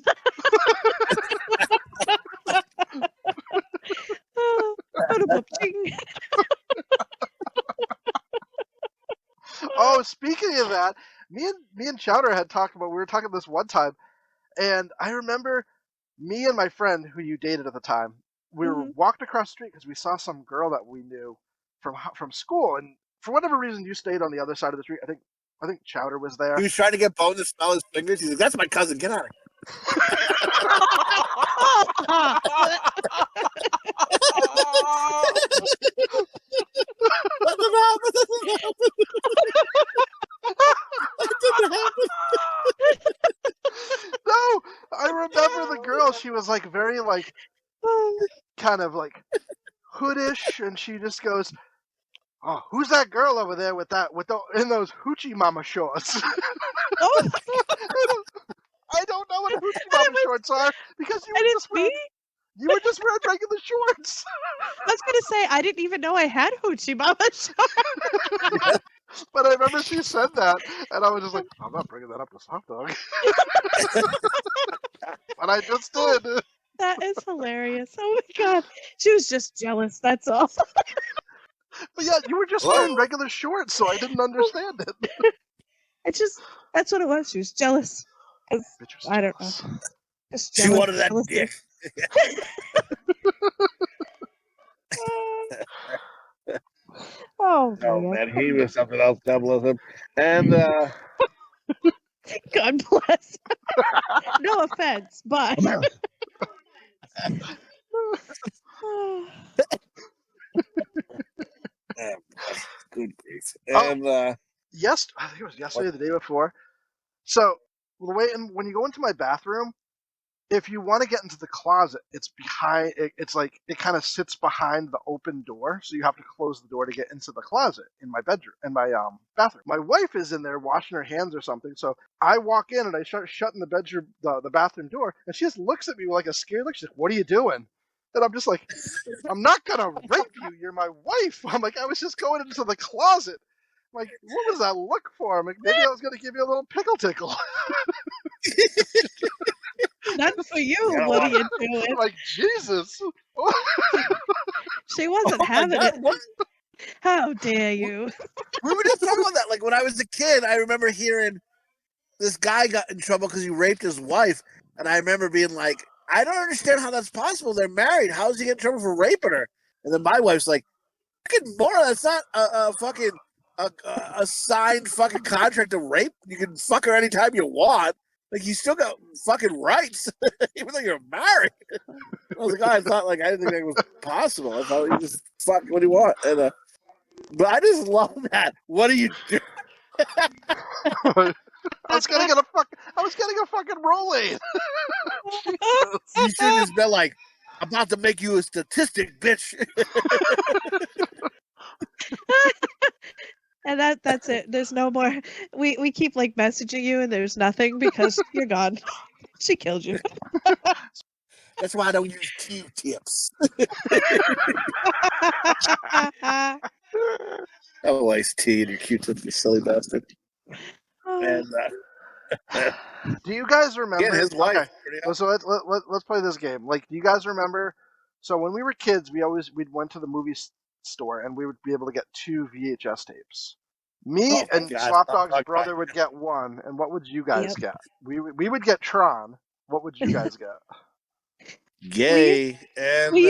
Oh, speaking of that, me and Chowder had talked about. We were talking this one time, and I remember me and my friend who you dated at the time. We were walked across the street because we saw some girl that we knew from school, and for whatever reason, you stayed on the other side of the street. I think Chowder was there. He was trying to get Bone to smell his fingers. He's like, "That's my cousin. Get out of That didn't happen. No, I remember the girl. She was like very like kind of like hoodish, and she just goes, "Oh, who's that girl over there in those hoochie mama shorts?" Oh, I don't know what hoochie mama shorts are because you were just wearing regular shorts. I was gonna say I didn't even know I had hoochie mama shorts. But I remember she said that, and I was just like, I'm not bringing that up to Slopdog. But I just did. That is hilarious. Oh my god. She was just jealous, that's all. But yeah, you were just wearing regular shorts, so I didn't understand it. That's what it was. She was jealous. I don't know. Just She jealous. wanted that dick. Oh, Oh man, he was something else. God bless him. And God bless. No offense, but good grief. And I think it was yesterday or the day before. So when you go into my bathroom, if you want to get into the closet, it's behind. It's like it kind of sits behind the open door, so you have to close the door to get into the closet in my bedroom, in my bathroom. My wife is in there washing her hands or something, so I walk in and I start shutting the bedroom, the bathroom door, and she just looks at me like a scared look. She's like, "What are you doing?" And I'm just like, "I'm not gonna rape you. You're my wife." I'm like, "I was just going into the closet." I'm like, what was that look for? I'm like, maybe I was gonna give you a little pickle tickle. Not for you. Yeah, What are you doing? I'm like, Jesus. She wasn't Oh my having God, it. what? How dare you? We were just talking about that. Like when I was a kid, I remember hearing this guy got in trouble because he raped his wife, and I remember being like, I don't understand how that's possible. They're married. How does he get in trouble for raping her? And then my wife's like, fucking moron. That's not a fucking a signed fucking contract to rape. You can fuck her anytime you want. Like you still got fucking rights, even though you're married. I was like, I didn't think that was possible. I thought you just fuck what do you want. And but I just love that. What do you do? I was getting a fucking Rolade. You should have just been like, I'm about to make you a statistic, bitch. And that's it. There's no more. We keep like messaging you, and there's nothing because you're gone. She killed you. That's why I don't use Q-tips. Always tea in your Q-tips, you silly bastard. And Do you guys remember? again, his wife. Okay. So let's play this game. Like, do you guys remember? So when we were kids, we'd went to the movie store and we would be able to get 2 VHS tapes. Me Oh my and God, Slopdog's Slopdog. brother would get one, and what would you guys Yep. get? We would get Tron. What would you guys get? Gay. And we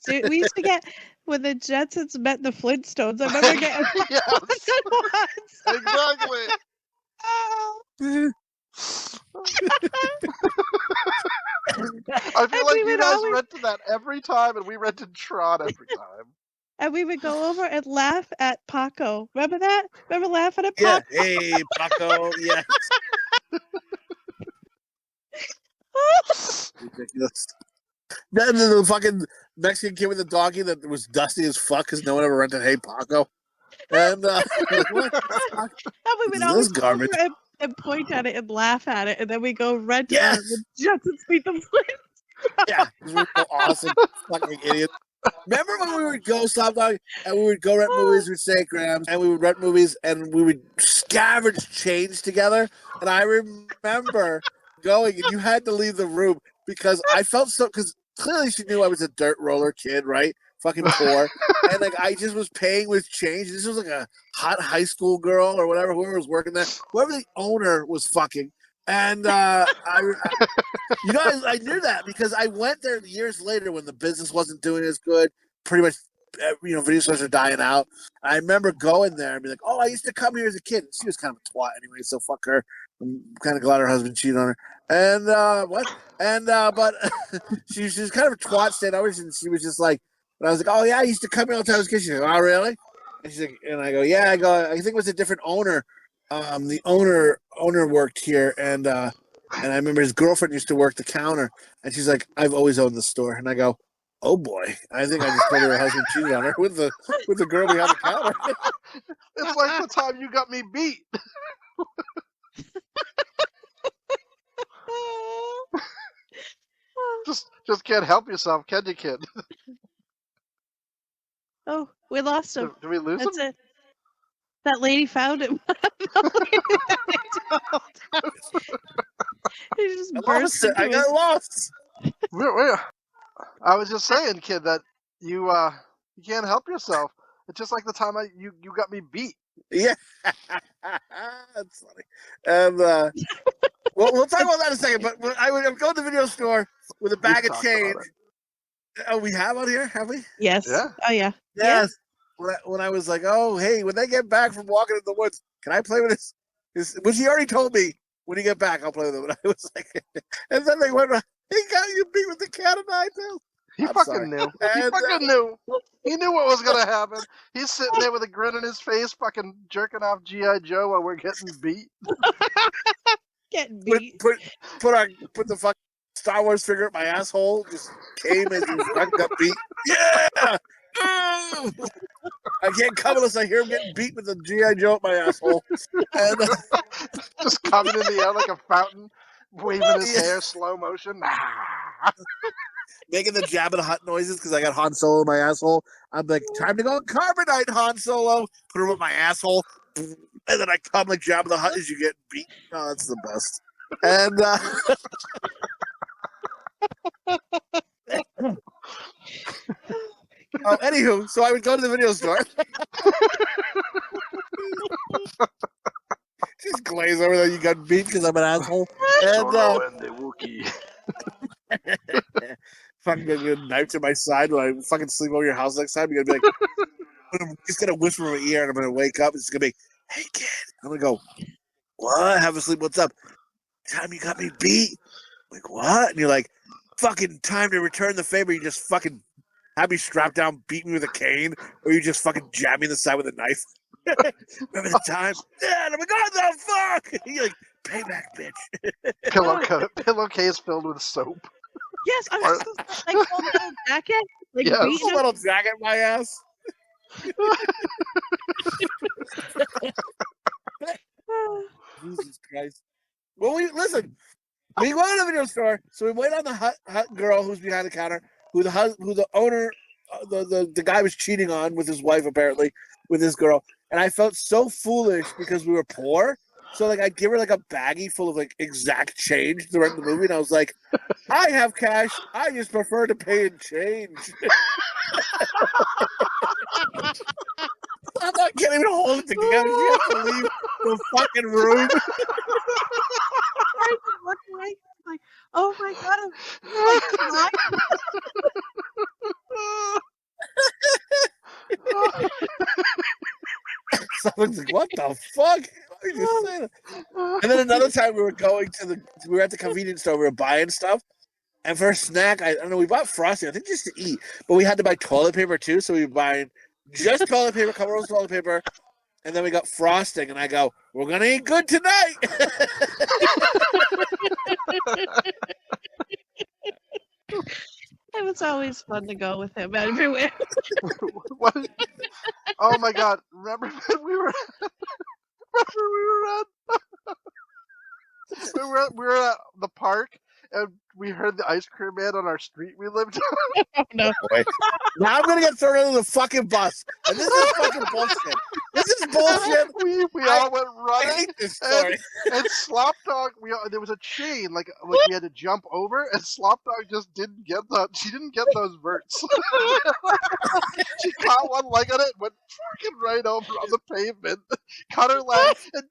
Dude, we used to get when the Jetsons met the Flintstones. I remember getting Yes. once. Exactly. I feel like you guys rented that every time, and we rented Tron every time. And we would go over and laugh at Paco. Remember that? Remember laughing at yeah, Paco? hey, Paco, yeah. Ridiculous. Then the fucking Mexican kid with the donkey that was dusty as fuck because no one ever rented Hey Paco. And like, what the fuck And we would is always this go over garbage? and point at it and laugh at it, and then we go rent Yes. the Jetsons meet the Flintstones. Yeah, we were so awesome. Fucking idiot. Remember when we would go Slopdog and we would go rent movies with St. Grams and we would rent movies and we would scavenge change together? And I remember going and you had to leave the room because I felt so, because clearly she knew I was a dirt roller kid, right? Fucking poor. And like I just was paying with change. This was like a hot high school girl or whatever, whoever was working there, whoever the owner was fucking. And I knew that because I went there years later when the business wasn't doing as good. Pretty much, video stores are dying out. I remember going there and be like, "Oh, I used to come here as a kid." And she was kind of a twat anyway, so fuck her. I'm kind of glad her husband cheated on her. And but she was kind of a twat staying over, and she was just like, and I was like, "Oh yeah, I used to come here all the time as a kid." She's like, "Oh really?" And she's like, and I go, "Yeah." I think it was a different owner. The owner worked here, and I remember his girlfriend used to work the counter, and she's like, "I've always owned the store." And I go, "Oh boy, I think I just told her husband cheated on her with the girl behind the counter." It's like the time you got me beat. Just can't help yourself, can you, kid? Oh, we lost him. Did we lose That's him? it. That lady found him. He just burst into I got lost. I was just saying, kid, that you can't help yourself. It's just like the time you got me beat. Yeah, that's funny. And we'll talk about that in a second. But I would go to the video store with a bag of change. Oh, we have on here, have we? Yes. Yeah. Oh yeah. Yes. When I was like, "Oh, hey, when they get back from walking in the woods, can I play with this?" Which he already told me, when you get back, I'll play with it. And I was like, and then they went, "He got you beat with the cat of nine tails." He fucking knew. He fucking knew. He knew what was gonna happen. He's sitting there with a grin on his face, fucking jerking off G.I. Joe while we're getting beat. Getting beat. Put the fuck Star Wars figure up my asshole. Just came as he was got beat. Yeah. I can't come unless I hear him getting beat with a G.I. Joe at my asshole. And Just coming in the air like a fountain, waving his hair, slow motion. making the Jabba the Hutt noises because I got Han Solo in my asshole. I'm like, time to go carbonite, Han Solo. Put him up my asshole. And then I come like Jabba the Hutt as you get beat. Oh, that's the best. And anywho, so I would go to the video store. Just glaze over there. You got beat because I'm an asshole. And the Wookiee. fucking gonna get a knife to my side when I fucking sleep over your house next time. You're gonna be like, I'm just gonna whisper in my ear, and I'm gonna wake up. It's gonna be, hey kid. I'm gonna go, what? Have a sleep. What's up? Time you got me beat. I'm like, what? And you're like, fucking time to return the favor. You just fucking have me strapped down, beat me with a cane, or you just fucking jab me in the side with a knife. Remember the time? Yeah, I'm like, what the fuck? You're like, payback, bitch. Pillowcase filled with soap. Yes, I was just like a little jacket, like Yes. beating A him. little jacket in my ass. Jesus Christ. Well, we went to the video store, so we went on the hut girl who's behind the counter, who the owner, the guy was cheating on with his wife apparently, with this girl, and I felt so foolish because we were poor. So like I give her like a baggie full of like exact change to rent the movie, and I was like, I have cash. I just prefer to pay in change. I can't even hold it together. She has to leave the fucking room. I was looking like, oh my god, Someone's like, what the fuck? Why are you saying that? And then another time we were at the convenience store, we were buying stuff. And for a snack, I don't know, we bought frosting, I think just to eat. But we had to buy toilet paper too, so we were buying just toilet paper, couple rolls of toilet paper, and then we got frosting, and I go, we're gonna eat good tonight. it was always fun to go with him everywhere. What? Oh my god! Remember when we were we were at the park and we heard the ice cream man on our street we lived on. Oh no! Now I'm gonna get thrown under the fucking bus, and this is fucking bullshit. This is bullshit. We all went I running. hate this story. And Slopdog, there was a chain like we had to jump over, and Slopdog just didn't get that. She didn't get those verts. She caught one leg on it, went freaking right over on the pavement, cut her leg, and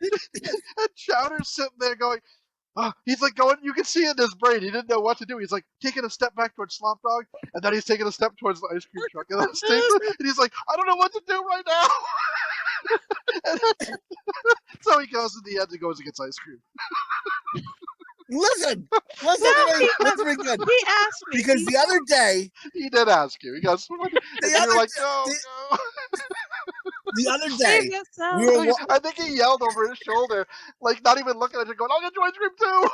Chowder's sitting there going. He's like going, you can see in his brain, he didn't know what to do. He's like taking a step back towards Slopdog, and then he's taking a step towards the ice cream truck. And he's like, I don't know what to do right now. So he goes in the end and goes and gets ice cream. Listen No, to me good. He asked me. Because the other day, He did ask you. He goes, and you're like, no. the other day, Yes, so. we were I think he yelled over his shoulder, like not even looking at you, going, I'll get you ice cream too.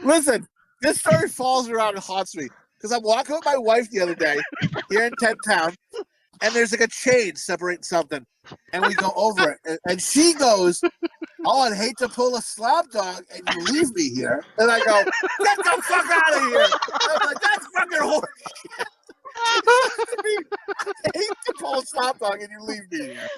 Listen, this story falls around and haunts me. Because I'm walking with my wife the other day here in 10 Town, and there's like a chain separating something. And we go over it. And she goes, oh, I'd hate to pull a Slopdog and you leave me here. And I go, get the fuck out of here. I'm like, that's fucking horseshit. I hate to pull a Slopdog and you leave me here.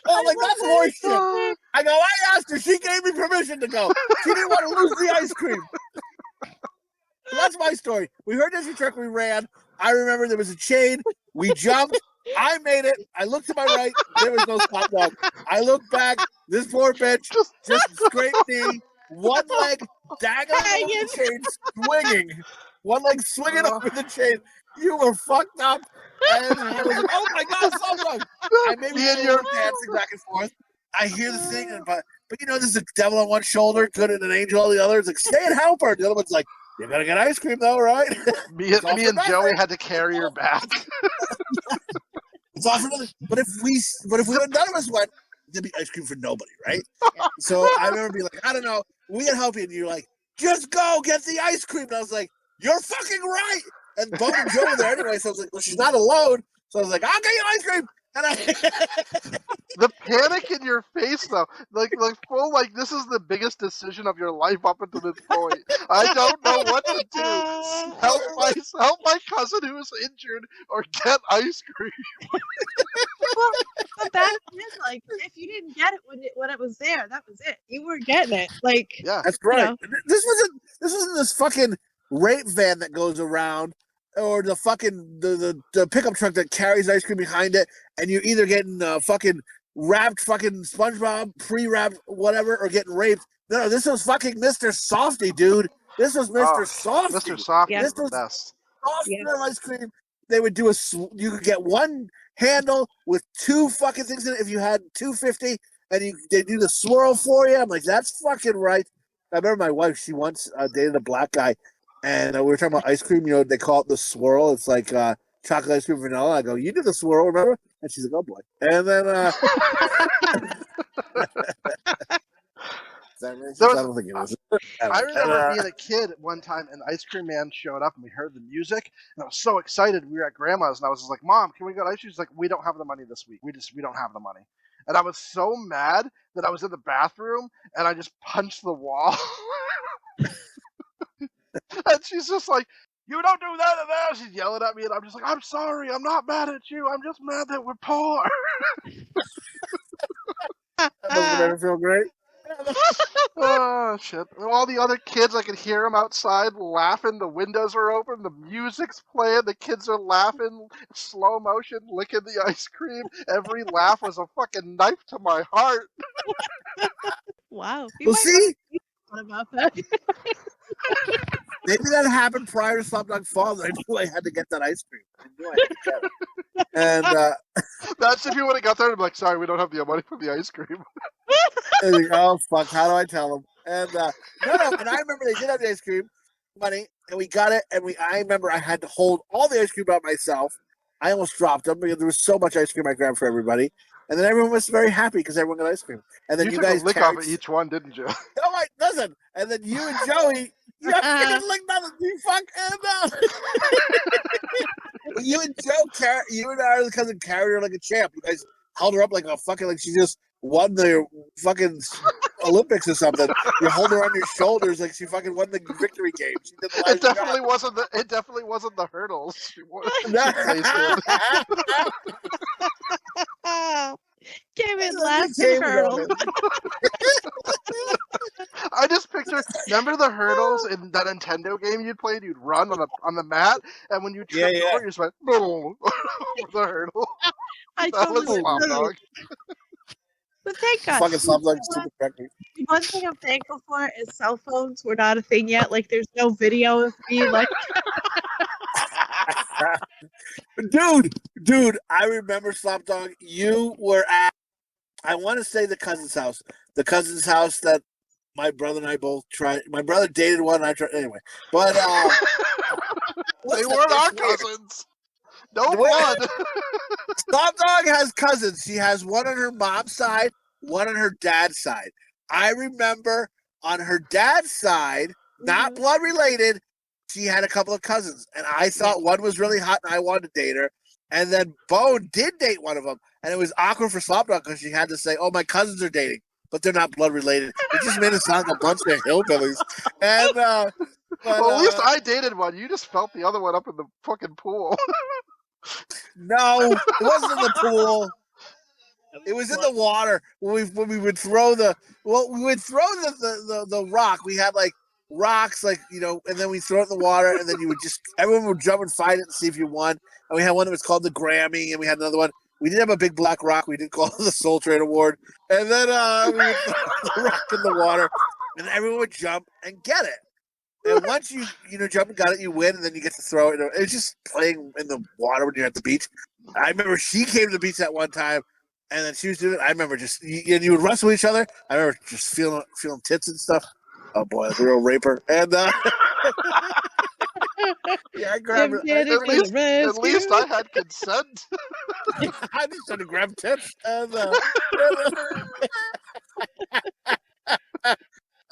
I'm like, that's horseshit. I go, I asked her. She gave me permission to go. She didn't want to lose the ice cream. So that's my story. We heard there's a truck, we ran. I remember there was a chain. We jumped. I made it. I looked to my right. There was no Slopdog. I looked back. This poor bitch just scraped me. One leg dangling over the chain, swinging. One leg swinging over the chain. You were fucked up. And I was like, oh my God, Slopdog. I made me dancing back and forth. I hear the thing, but you know, there's a devil on one shoulder, good and an angel on the other. It's like, stay and help her. The other one's like, you're gonna get ice cream though, right? Me and Joey had to carry her back. It's all for nothing. But if none of us went, there'd be ice cream for nobody, right? Yeah. So I remember being like, I don't know, we can help you. And you're like, just go get the ice cream. And I was like, you're fucking right. And Bo and Joe were there anyway. So I was like, well, she's not alone. So I was like, I'll get you ice cream. And The panic in your face, though, like full, like this is the biggest decision of your life up until this point. I don't know what to do. Help my cousin who is injured, or get ice cream. Well, but back then, like, if you didn't get it when it was there, that was it. You were getting it. Like, Yeah, that's right. You know. This wasn't this fucking rape van that goes around, or the fucking the pickup truck that carries ice cream behind it, and you're either getting fucking wrapped fucking SpongeBob, pre-wrapped whatever, or getting raped. No, this was fucking Mr. Softy, dude. This was Mr. Softy. Mr. Softy Yeah. is the best. Softy Yeah. ice cream. They would do you could get one handle with two fucking things in it if you had 250, and they do the swirl for you. I'm like, that's fucking right. I remember my wife, she once dated a black guy, and we were talking about ice cream. You know, they call it the swirl. It's like chocolate ice cream, vanilla. I go, you did the swirl, remember? And she's like, oh boy. And then is that racist? I don't think it is. I remember being a kid one time, and the ice cream man showed up, and we heard the music, and I was so excited. We were at grandma's, and I was just like, "Mom, can we go to ice cream?" She's like, "We don't have the money this week. We don't have the money." And I was so mad that I was in the bathroom, and I just punched the wall. And she's just like, "You don't do that and that." She's yelling at me, and I'm just like, "I'm sorry. I'm not mad at you. I'm just mad that we're poor." That doesn't make me feel great. Oh shit! All the other kids, I could hear them outside laughing. The windows are open. The music's playing. The kids are laughing, slow motion, licking the ice cream. Every laugh was a fucking knife to my heart. Wow. You Well, might see, want about that. maybe that happened prior to Slopdog Falls. I knew I had to get that ice cream. I knew I had to get it. And That's if you would have got there and be like, "Sorry, we don't have the money for the ice cream." and like, oh fuck, how do I tell them? And no, and I remember they did have the ice cream money, and we got it, and I remember I had to hold all the ice cream out myself. I almost dropped them because there was so much ice cream I grabbed for everybody, and then everyone was very happy because everyone got ice cream. And then you took guys a lick off of each one, didn't you? No, listen. And then you and Joey, you didn't lick nothing. You fuck you and Joe, you and our cousin carried her like a champ. You guys held her up like a fucking, like she just won the fucking Olympics or something. You hold her on your shoulders like she fucking won the victory game. She did the It definitely wasn't the hurdles. She Came in last in hurdles. I just picture. Remember the hurdles in that Nintendo game you played? You'd run on the mat, and when you tripped over, you just went boom over the hurdle. I That was totally Slopdog. But thank God. fucking Slopdog super correctly. One thing I'm thankful for is cell phones were not a thing yet. Like, there's no video of me. Like, dude, I remember Slopdog. You were at, I want to say the cousin's house that my brother and I both tried. My brother dated one, and I tried anyway. But they weren't our cousins. No blood. Slopdog has cousins. She has one on her mom's side, one on her dad's side. I remember on her dad's side, not blood related, she had a couple of cousins, and I thought one was really hot, and I wanted to date her. And then Bo did date one of them, and it was awkward for Slopdog because she had to say, "Oh, my cousins are dating, but they're not blood related." It just made it sound like a bunch of hillbillies. And Well, at least I dated one. You just felt the other one up in the fucking pool. no, it wasn't in the pool. It was in the water when we would throw the rock. We had like rocks, like, you know, and then we throw it in the water, and then everyone would jump and fight it and see if you won. And we had one that was called the Grammy, and we had another one. We did have a big black rock. We did call it the Soul Train Award. And then we would throw the rock in the water, and everyone would jump and get it. And once you jump and got it, you win, and then you get to throw it. It's just playing in the water when you're at the beach. I remember she came to the beach that one time, and then she was doing it. I remember you would wrestle each other. I remember just feeling tits and stuff. Oh boy, the real raper. And Yeah, I grabbed Jim Dandy At to least, the at least rescue. I had consent. I just tried to grab tits.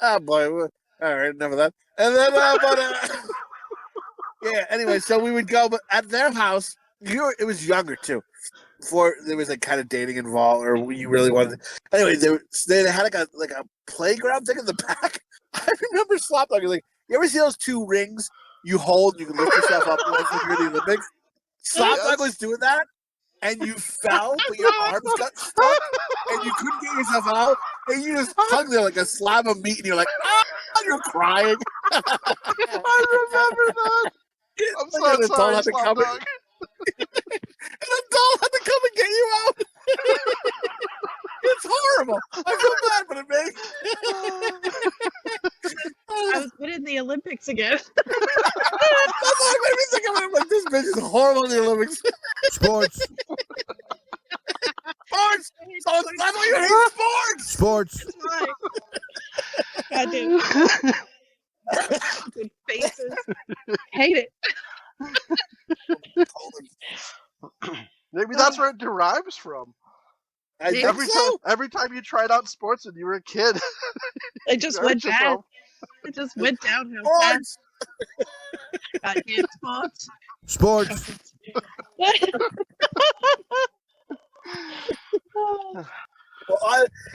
Oh boy! All right, enough of that. And then, yeah. Anyway, so we would go, but at their house, it was younger too. Before there was like kind of dating involved, or you really wanted. Anyway, they had like a playground thing in the back. I remember Slopdog. Like, you ever see those two rings you hold? You can lift yourself up once like you're in the Olympics. Slopdog was doing that, and you fell, but your arms got stuck, and you couldn't get yourself out, and you just hung there like a slab of meat, and you're like, ah, you're crying. I remember that. I'm so Like an adult sorry, had to come Slopdog. An adult had to come and get you out. It's horrible. I feel bad, but it makes. I was winning the Olympics again. That's what made me think of it. I'm like, this bitch is horrible in the Olympics. Sports. Sports. So that's why you hate sports. Sports. That's why. God damn. Good faces. Hate it. Maybe that's where it derives from. I think Every so. every time you tried out sports when you were a kid, It just you hurt went bad. yourself. It just went downhill Sports. fast. God damn sports. Sports. Well,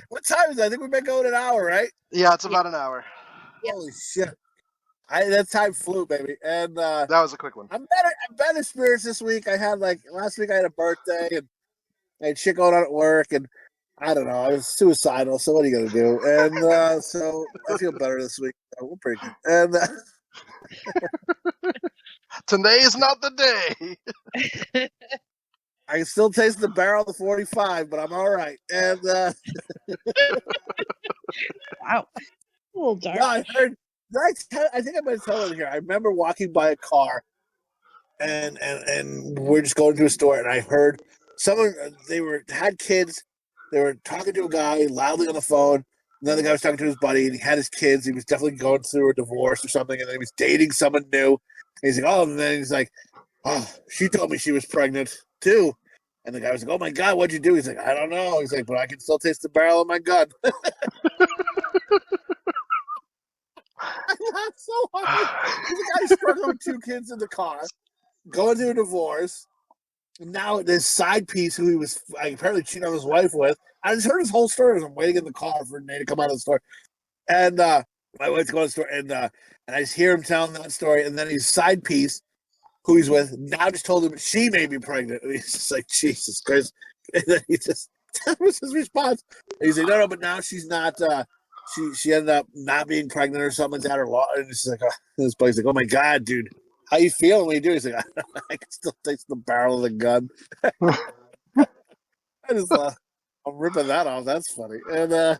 what time is it? I think we've been going an hour, right? Yeah, it's about an hour. Yep. Holy shit! That time flew, baby. And That was a quick one. I'm better spirits this week. I had last week I had a birthday and I had shit going on at work, and I don't know, I was suicidal. So what are you gonna do? And so I feel better this week. We're pretty good. And Today is not the day. I can still taste the barrel of the 45, but I'm all right. And Wow. A little dark. no, I heard. I think I might tell it here. I remember walking by a car, and we're just going to a store, and I heard someone. Had kids. They were talking to a guy loudly on the phone. And then the guy was talking to his buddy, and he had his kids. He was definitely going through a divorce or something, and then he was dating someone new. And he's like, oh, and then he's like, oh, she told me she was pregnant too. And the guy was like, oh my God, what'd you do? He's like, I don't know. He's like, but I can still taste the barrel of my gun. I laughed so hard. There's a guy struggling with two kids in the car, going through a divorce. And now this side piece who he was apparently cheating on his wife with. I just heard his whole story as I'm waiting in the car for Nate to come out of the store. And my wife's going to the store, and I just hear him telling that story. And then his side piece, who he's with, now just told him she may be pregnant. And he's just like, Jesus Christ. And then that was his response. And he's like, no, but now she's not, she ended up not being pregnant or something like that. And he's like, this buddy's like, oh my God, dude. How you feeling when you do? He's like, I can still taste the barrel of the gun. I just I'm ripping that off. That's funny. And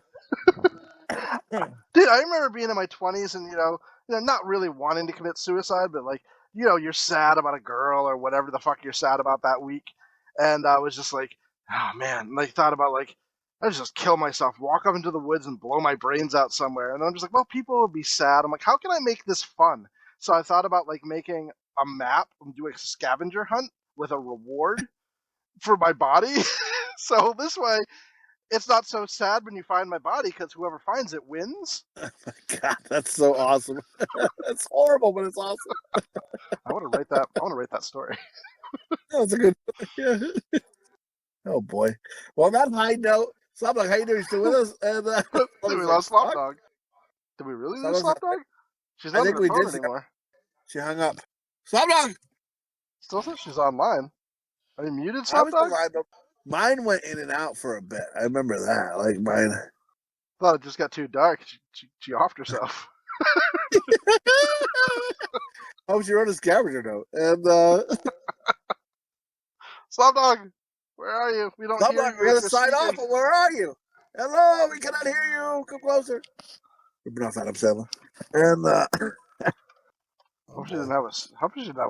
Dude, I remember being in my 20s and, not really wanting to commit suicide, but you're sad about a girl or whatever the fuck you're sad about that week. And I was just like, oh man, and I thought about I just kill myself, walk up into the woods and blow my brains out somewhere. And I'm just like, well, people will be sad. I'm like, how can I make this fun? So I thought about making a map and doing a scavenger hunt with a reward for my body. So this way, it's not so sad when you find my body because whoever finds it wins. oh my God, that's so awesome. That's horrible, but it's awesome. I want to write that. I want to write that story. That's a good. Yeah. Oh boy. Well, on that high note, Slopdog, how you doing? You still with us? And we lost Slopdog. Did we really lose Slopdog? She's not on her phone anymore. She hung up. Slopdog! Still says she's online. Are you muted, Slopdog? Mine went in and out for a bit. I remember that. Mine. Thought it just got too dark. She offed herself. Oh, she wrote a scavenger note. And Slopdog, where are you? We don't hear you. We're gonna sign off, but where are you? Hello, we cannot hear you. Come closer. Ripping off Adam Sandler. And hope she didn't have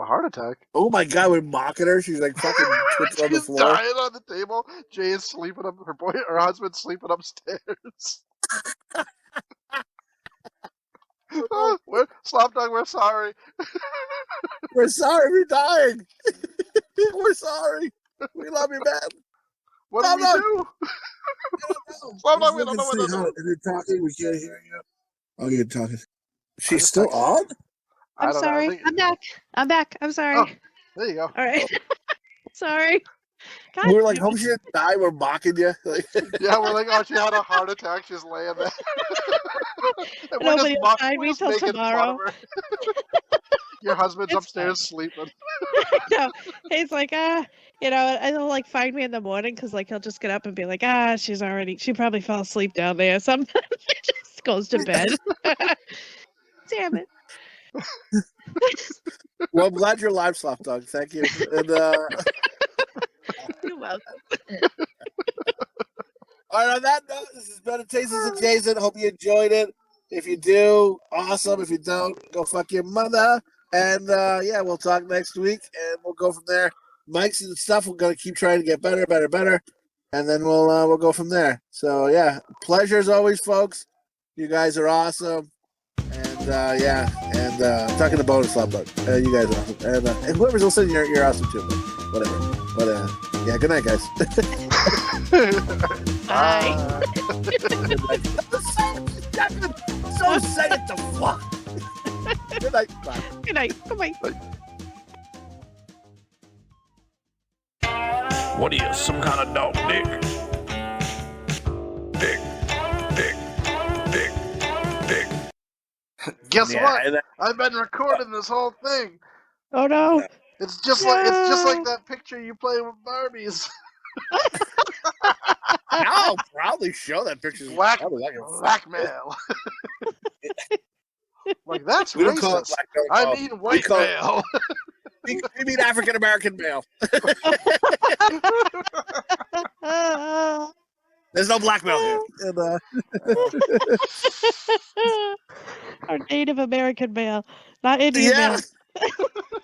a heart attack. oh my God, we're mocking her. She's fucking twitching on the floor. She's dying on the table. Jay is sleeping up. Her husband's sleeping upstairs. Slopdog, we're sorry. We're sorry you're dying. We're sorry. We love you, man. What do we do? Slopdog, we don't know what to do. You're talking. We can't hear you. Oh, you're talking. I She's just still texted- on? I I'm don't know. I sorry. think- I'm back. I'm back. I'm sorry. Oh. There you go. All right. Sorry. God, We're like, hope she didn't die. We're mocking you. Like, Yeah, we're like, oh, she had a heart attack. She's laying there. And Nobody will find me till making fun of tomorrow. her. Your husband's It's upstairs sleeping. no, he's like, you know, and he'll like find me in the morning because like he'll just get up and be like, she probably fell asleep down there. Sometimes he just goes to bed. Damn it. well, I'm glad you're live, Slopdog. Thank you. And, You're welcome. all right, on that note, this is Meditations and Jason. Hope you enjoyed it. If you do, awesome. If you don't, go fuck your mother. And yeah, we'll talk next week, and we'll go from there. Mics and stuff, we're gonna keep trying to get better, and then we'll go from there. So yeah, pleasure as always, folks. You guys are awesome, and yeah, and I'm talking to Bonus Slopdog. You guys are awesome, and whoever's listening, you're awesome too. But whatever. But yeah, good night, guys. Bye. So say it the fuck. Good night. Bye. Good night. Bye-bye. What are you, some kind of dog dick? Dick. Guess Yeah, what? and I've been recording this whole thing. Oh no. It's just like that picture you play with Barbies. I'll probably show that picture. Blackmail. Like that's We don't call it racist. blackmail. I mean white call it- male. We mean African American male. There's no blackmail here. And, Or Native American male, not Indian yeah. male.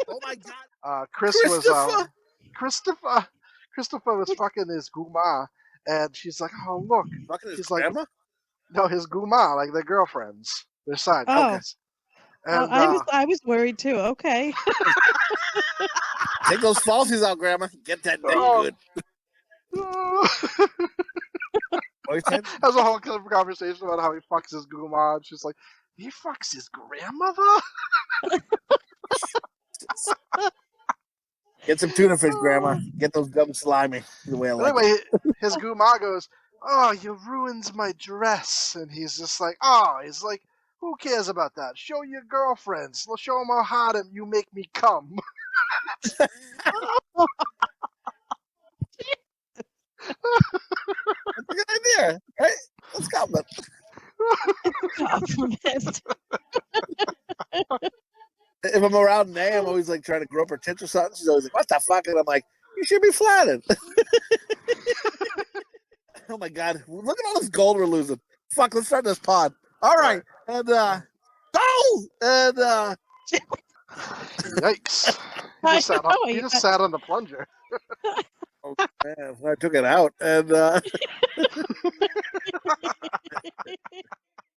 Oh my God. Christopher was fucking his guma, and she's like, "Oh look, Fucking his He's like- grandma? no, his guma, like their girlfriends, their side Oh. hookers." And I was worried too. Okay. Take those falsies out, Grandma. Get that dick Oh. good. What you said? has a whole conversation about how he fucks his guma, and she's like, "He fucks his grandmother." Get some tuna fish, Grandma. Get those dumb slimy. The way I like it. Anyway, his guma goes, "Oh, you ruined my dress," and he's just like, "Oh," he's like, "Who cares about that? Show your girlfriends. Show them how hard you make me come." That's a good idea, right? Let's compliment. Compliment. If I'm around Nay, I'm always like trying to grope her tits or something. She's always like, "What the fuck?" And I'm like, "You should be flattered." Oh my God! Look at all this gold we're losing. Fuck! Let's start this pod. All right, and go and Yikes! I He just, sat, know, on, he just sat on the plunger. oh man, I took it out and.